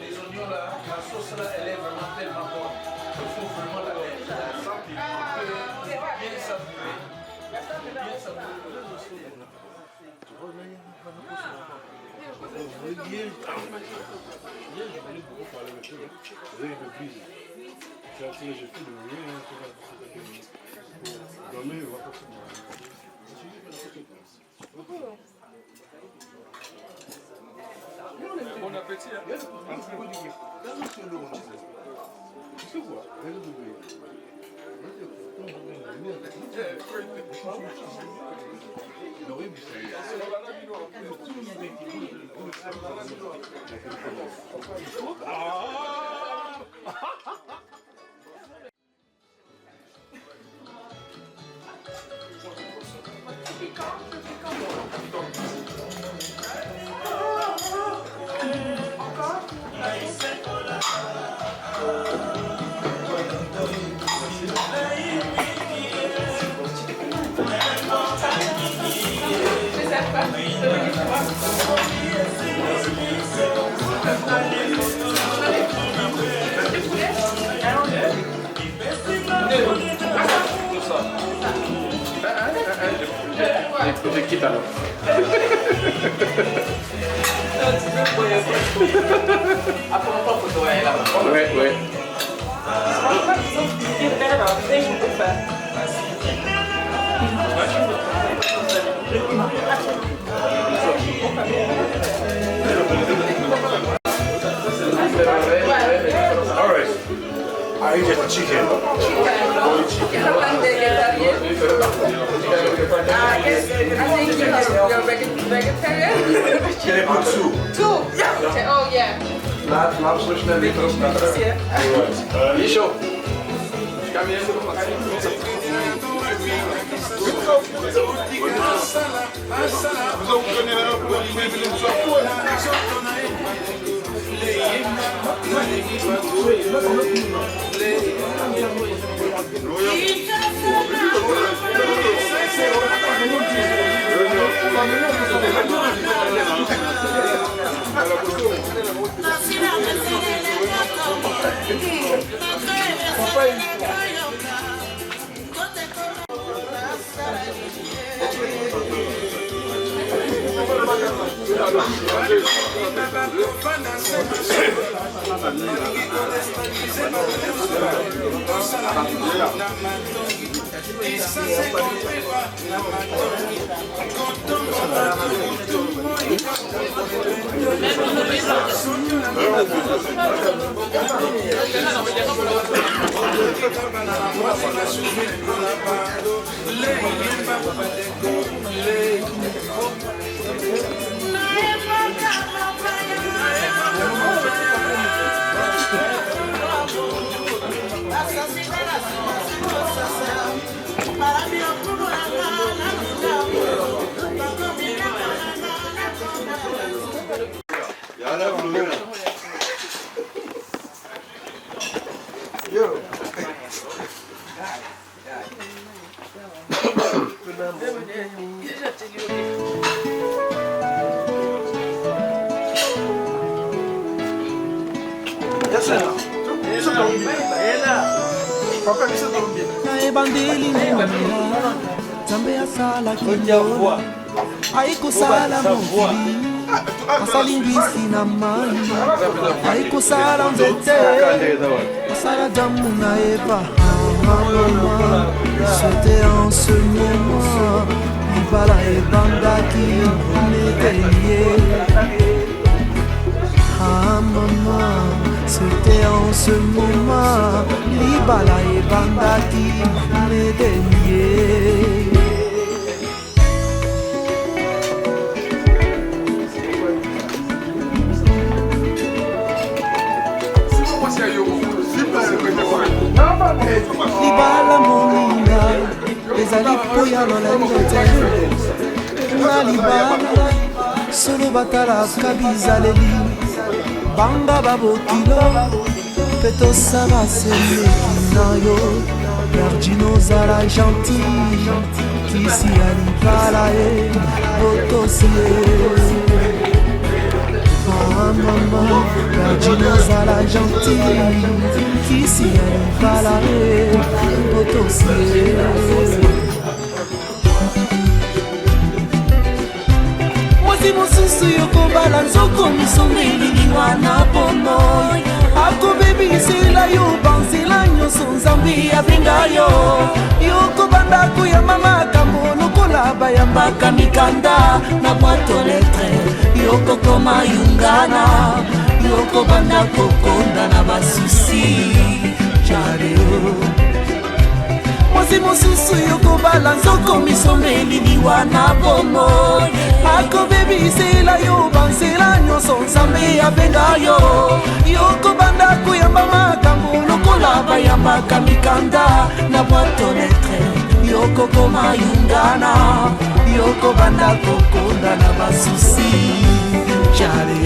Les oignons là, la sauce là, elle est vraiment tellement bonne. Il faut vraiment la mettre. Bien savourer. Bien savourer.
Bon appétit.
Je quitte alors. Ouais, ouais.
All right. I eat the chicken.
You're vegetarian?
Can I put two?
Two? Okay, oh yeah.
Laat zo snel weer terug naar de... Michel.
Para
Yo.
naebandeli ngomela nzambe asala kindola aikosala mokili asali ngwisi na mai aikosala nzete asala damu na eva c'était en ce moment libala ebandaki netelie ah maman c'était en ce moment libala ebandaki netelie. libala moninga ezali poya lolendo te na libala solo batalaka bizaleli banga babokilo mpe tosala seleki na yo yardino ozala gentil kisi ya libala ye botosi ye mama yardino ozala gentil kisi ya libala ye botosi ye. mosusu yokobala nzoko misongeliliwa na bono akobebisela yo banzela nyonso nzambe abenga yo yokobanda koyamba makambo lokola bayambaka mikanda na bwato letre yokokoma yungana yokobanda kokonda na basusi jareo mosi mosusu yokobala nzoko misongeliliwa na bono akobebisela yo banzela nyonso nzambe abenga yo yokobanda koyamba makambo lokola bayambaka mikanda na bwato letre yokokoma yungana yokobanda kokonda na basusi jale.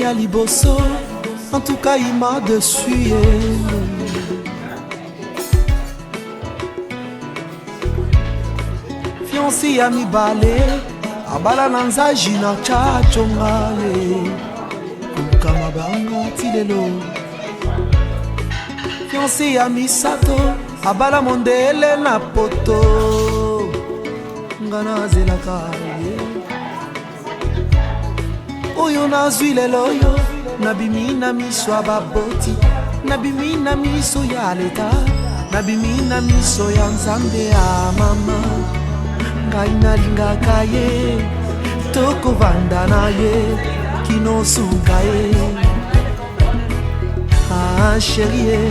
À Liboso, en tout cas il m'a dessus. Fiancé à mi balé, à balananza jina chachongale, kukamabanga tilelo. Fiancé à mi sato, à balamondele na poto, ngana zelakale. Oyo nazwi lelo yo nabimi na miso ya baboti nabimi na miso ya leta nabimi na miso ya nzambe ya mama ngai nalingaka ye tokovanda na ye kinosuka ye. Ah chérie,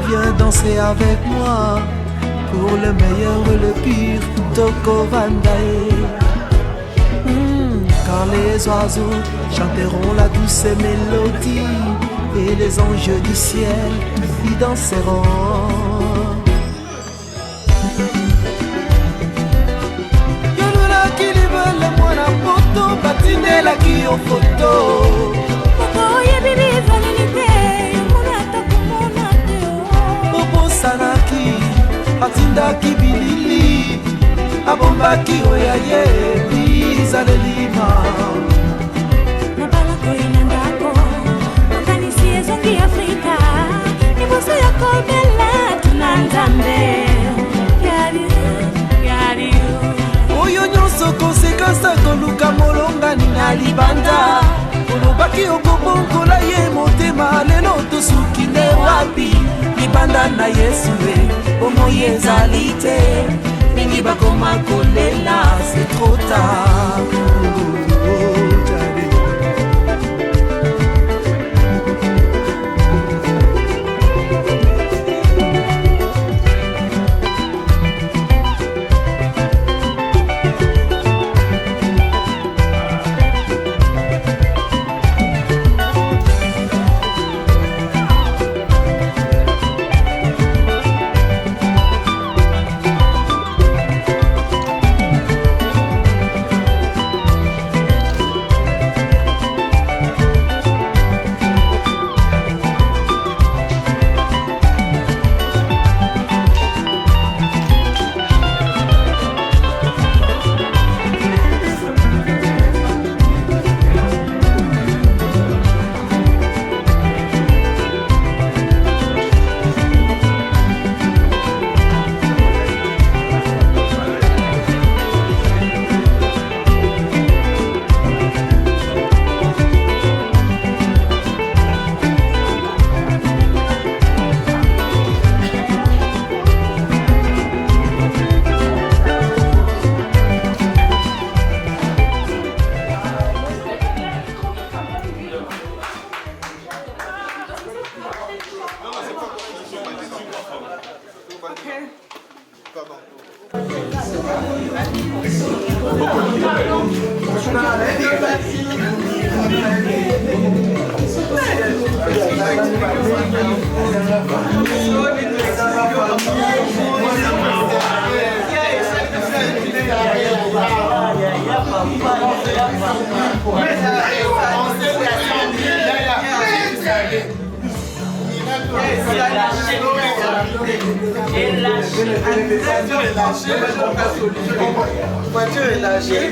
viens danser avec moi pour le meilleur et le pire tokovanda ye. Quand les oiseaux chanteront la douce mélodie et les anges du ciel y danseront. Yolulaki libele mwana poto batindelaki yo foto okoye bibi ezaleli te yomona takomona te obosanaki atindaki bilili abombaki oya ye bizalelima
nabalako inandako makanisi ezongi afrika liboso ya kobela tuna nzambe yari
oyo nyonso konsekansi akoluka molongani na libanda olobaki okobongola ye motema lelo tosuki nde wapi libanda na yesu e omoi ezali te mingi bakoma kolela c'est trop tard.
Voiture est lâchée.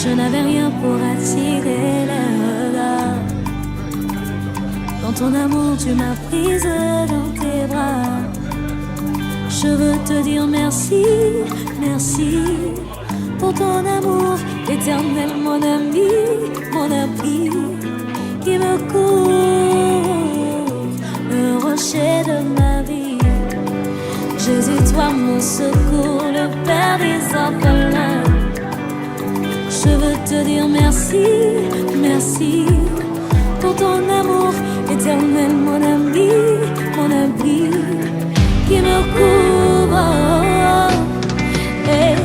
Je n'avais rien pour attirer les regards. Dans ton amour, tu m'as prise dans tes bras. Je veux te dire merci, merci pour ton amour éternel, mon ami, mon abri qui me couvre, le rocher de ma vie. Jésus, toi mon secours, le Père des orphelins. Je veux te dire merci, merci pour ton amour éternel, mon ami, mon abri qui me couvre. Hey,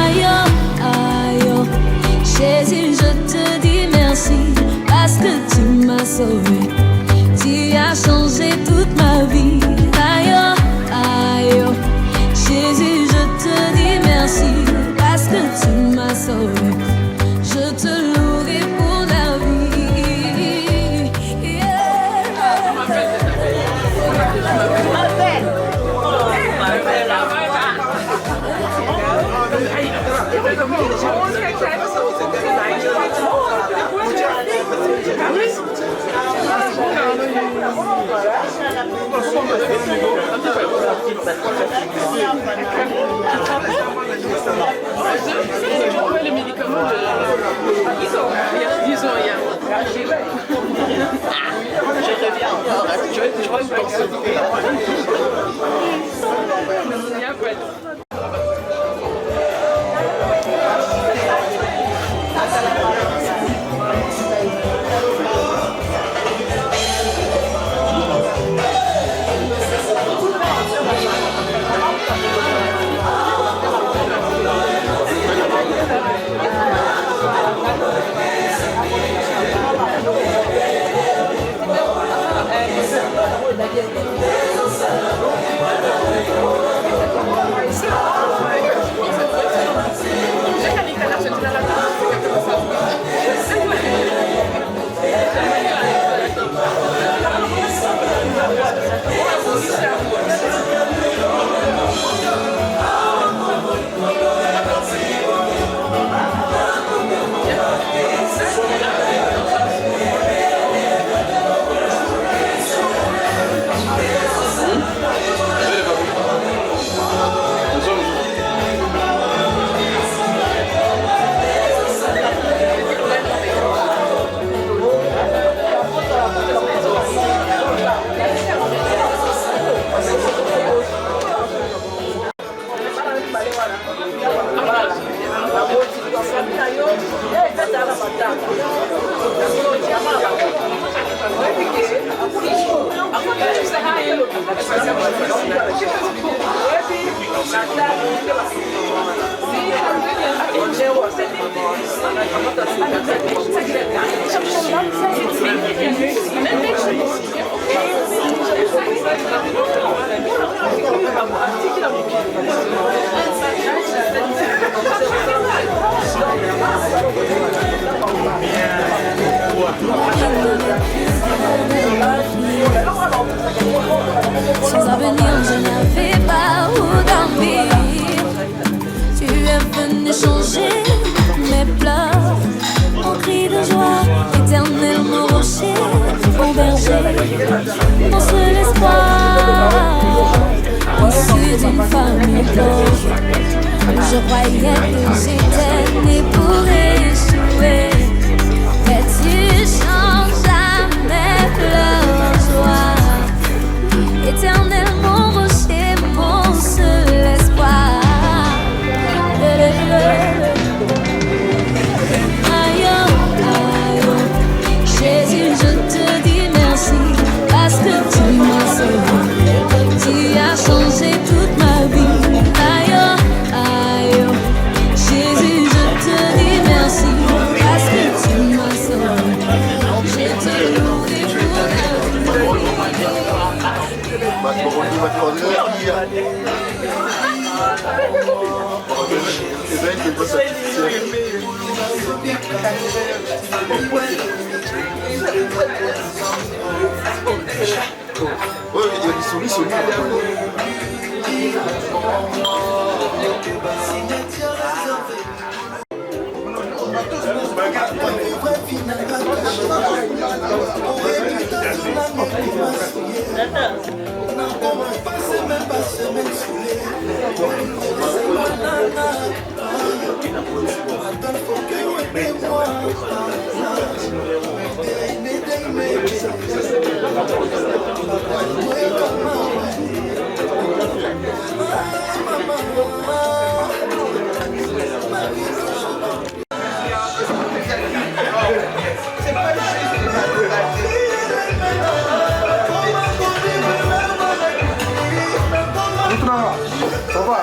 aïe, aïe, Jésus, je te dis merci parce que tu m'as sauvé. Tu as changé toute ma vie. Aïe, aïe, Jésus, je te dis merci parce que tu m'as sauvé. Je te louerai pour la vie. Yeah.
les médicaments disons, il y a je reviens encore, je vois une personne. Il n'y a pas de...
Sans avenir, je n'avais pas où dormir. Tu es venu changer mes pleurs en cris de joie, éternel mon rocher, mon berger, mon seul espoir, issu d'une famille pauvre. Je croyais que j'étais né pour échouer, mais tu changes jamais leur joie. Éternel mon rocher, mon seul espoir. Aïe, aïe, Jésus, je te dis merci parce que tu m'as sauvé. Tu as changé toute ma vie. Aïe, aïe, Jésus, je te dis merci parce que tu m'as sauvé. Je te loue pour la vie.
Ouais, il y a des souris sur lui. Ça va?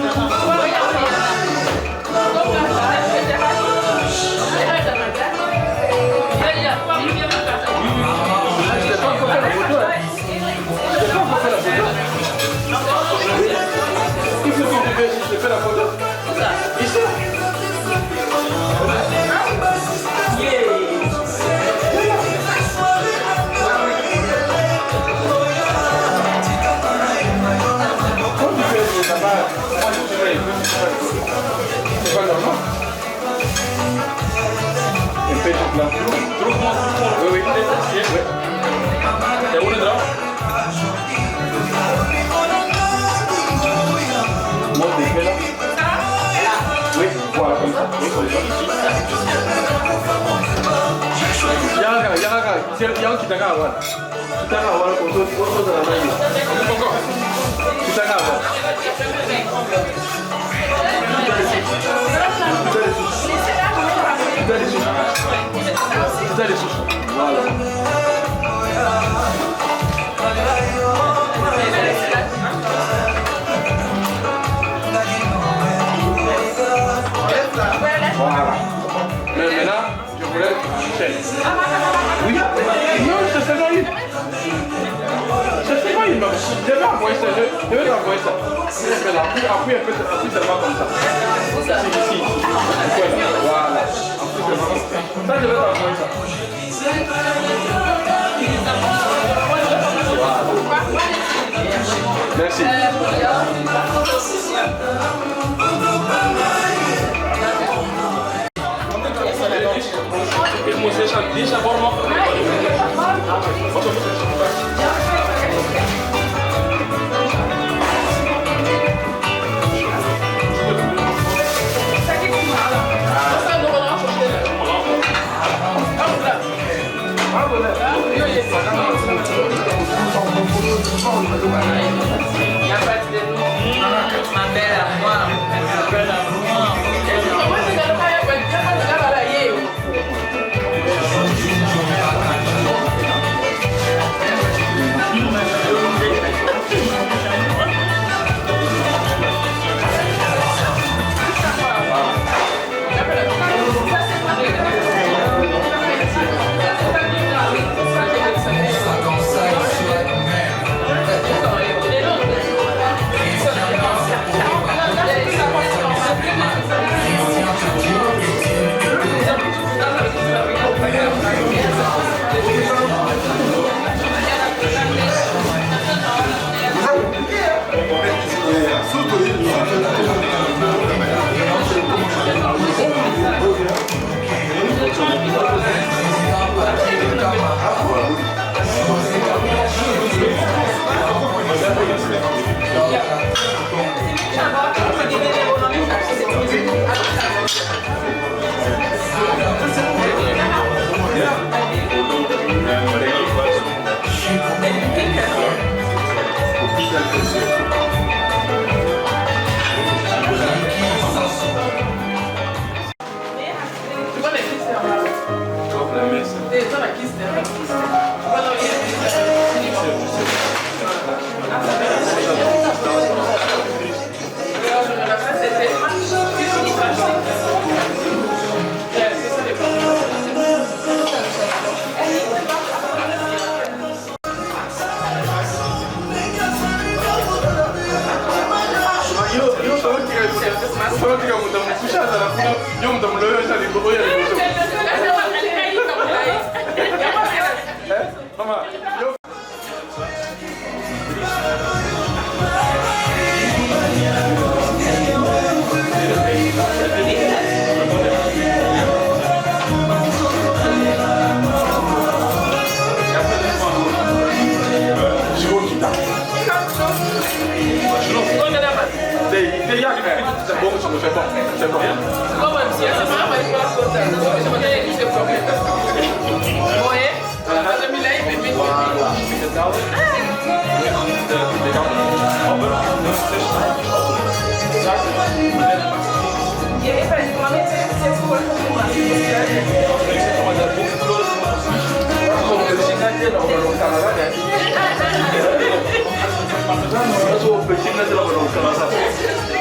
Thank you.
fais la photo. Ici. C'est pas normal. Un peu de blanc. Oui, oui. C'est où le drap? Monte des là. Oui, voilà, comme ça. Oui, comme ça. Yaga, qui t'a gagné. Tu t'as gagné pour tout de la main. Pourquoi? Tu t'as gagné. Voilà. Voilà. Mais maintenant, je voulais toucher. Oui. Non, c'est seulement une. C'est seulement une. Je vais envoyer ça. Je vais envoyer ça. Appuie un peu seulement comme ça. Ici. Voilà. Ça, je vais envoyer ça. Merci. Deixa a bola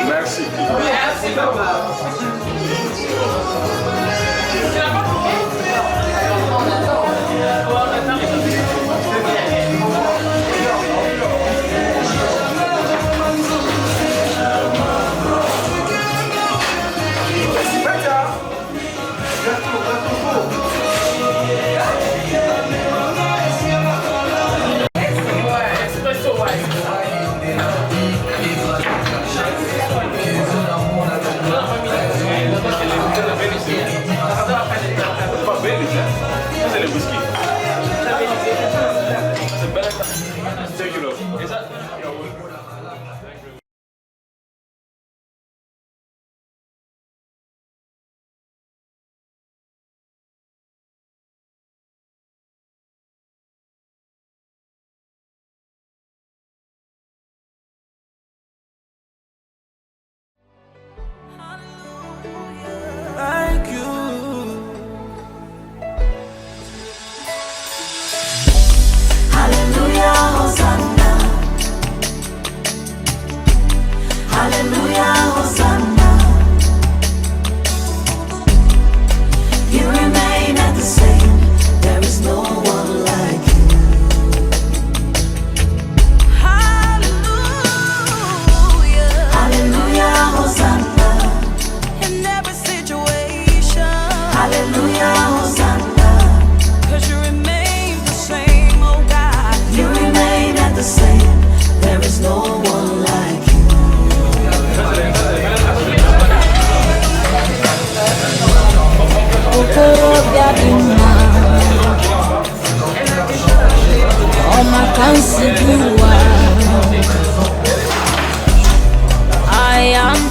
Merci.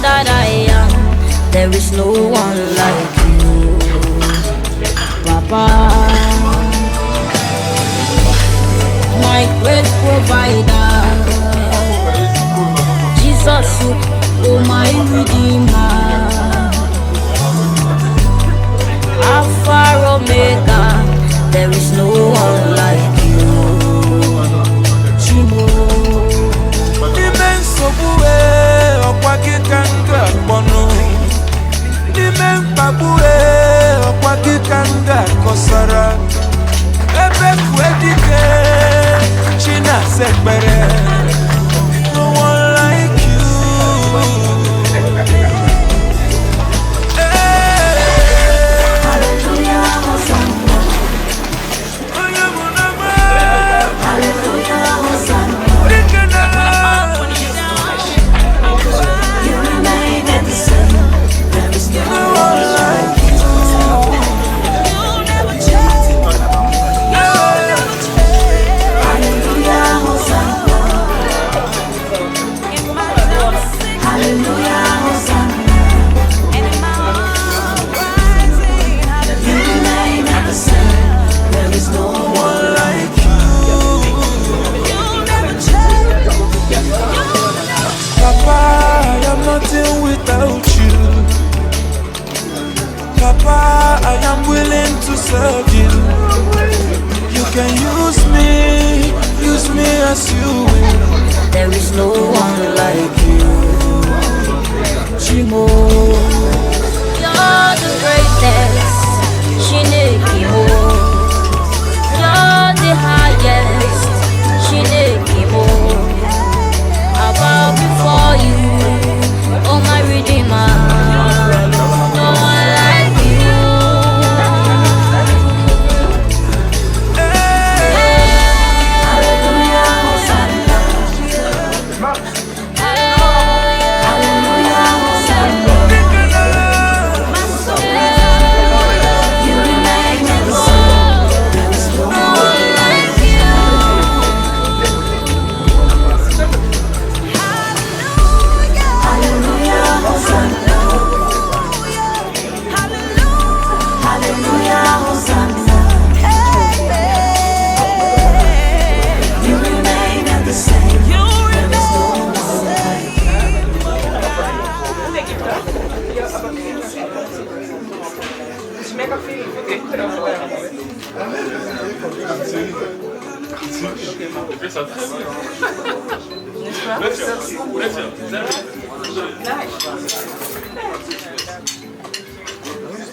that I am. There is no one like you, Papa. My great provider, Jesus, oh my Redeemer, Alpha Omega. There is no one like you, Chimo.
Immenso bue, okwaki kanga bono. Immenso bue, okwaki kanga kosara. Ebe kwedike, China sekbere. No one like you. Without you, Papa, I am willing to serve you. You can use me as you will.
There is no one like you, Chimo. You're the greatest, Chinekimo. You're the highest, Chinekimo. I bow before you, oh my Redeemer. No one like you. Hallelujah, Hosanna. Hallelujah, Hosanna. You remain the same. There is no one like you. Hallelujah, Hosanna. Hallelujah, Hosanna. You remain the same. There is no one like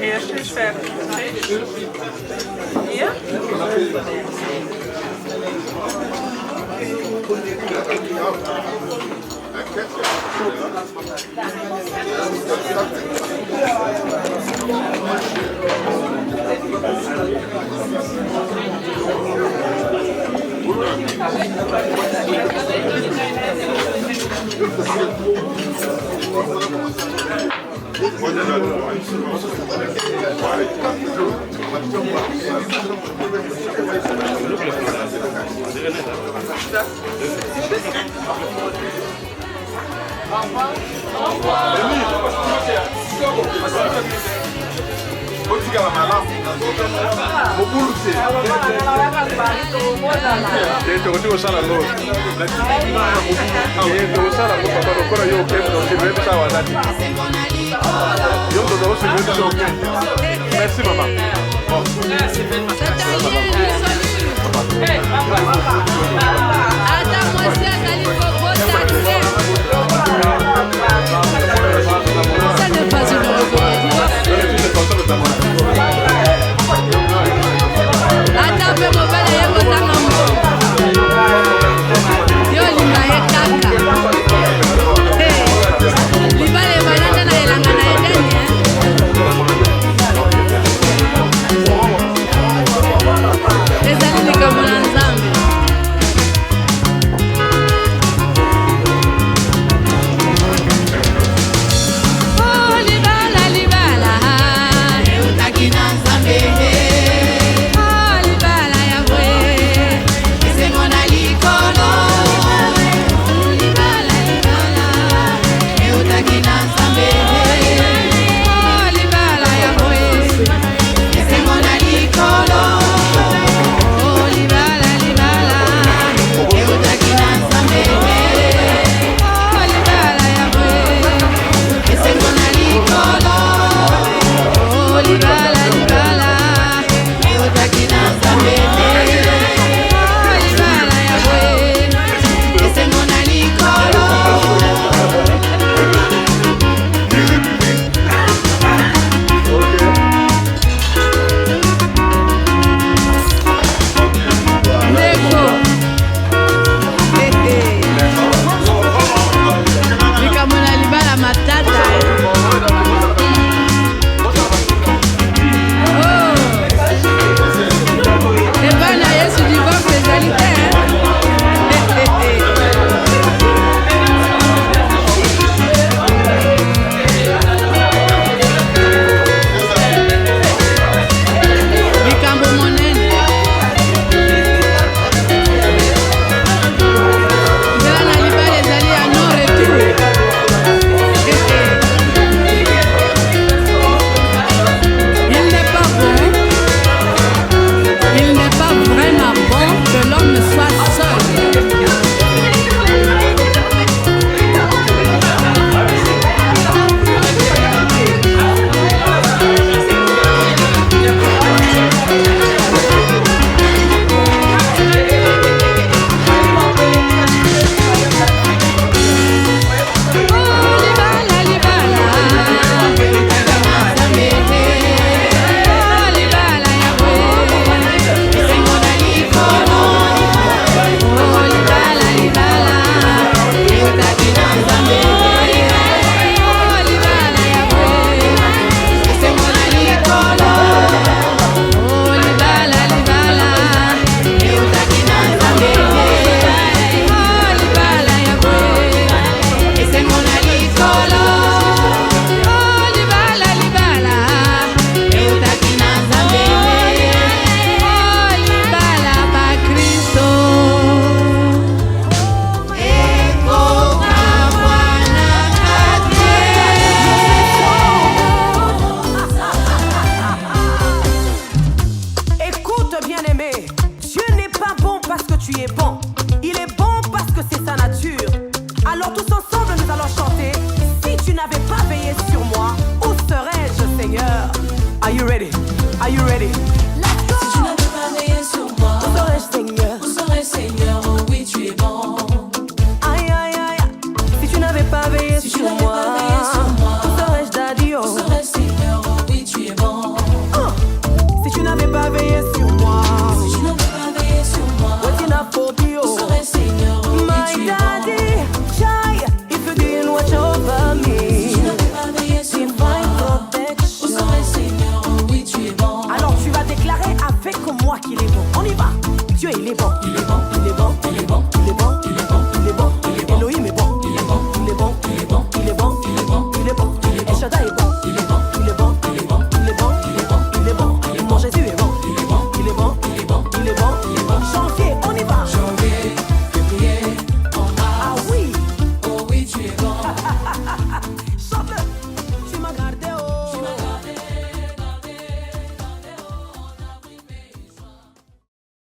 Eerst is verder. Hier?
Merci maman.
Ça n'est pas une Attends, fais mon bel et mon amour. Yo, lima ye kaka. Hey, liba le banana na elanga na edeni.
you ready?
Si tu n'avais pas veillé sur moi,
Où serais-je, Seigneur?
où serais-je, Seigneur? Oh oui, tu es bon.
Aïe, aïe, aïe. Si tu n'avais pas veillé
Si
sur
tu n'avais
moi,
pas veillé sur moi,
où serais-je, Daddy?
où
Oh.
serais-je, Seigneur? Oh oui, tu es bon.
Si tu n'avais pas veillé sur moi,
Si tu n'avais pas veillé sur moi,
what in a phobia?
où serais-je, Seigneur? Oh oui,
My
tu es
daddy,
bon.
shy, if you didn't watch over me.
Si tu n'avais pas veillé sur moi, où serais-je, Seigneur? Oh oui, tu es bon.
Alors tu vas déclarer avec moi qu'il est bon. On y va. Dieu il est bon.
Il est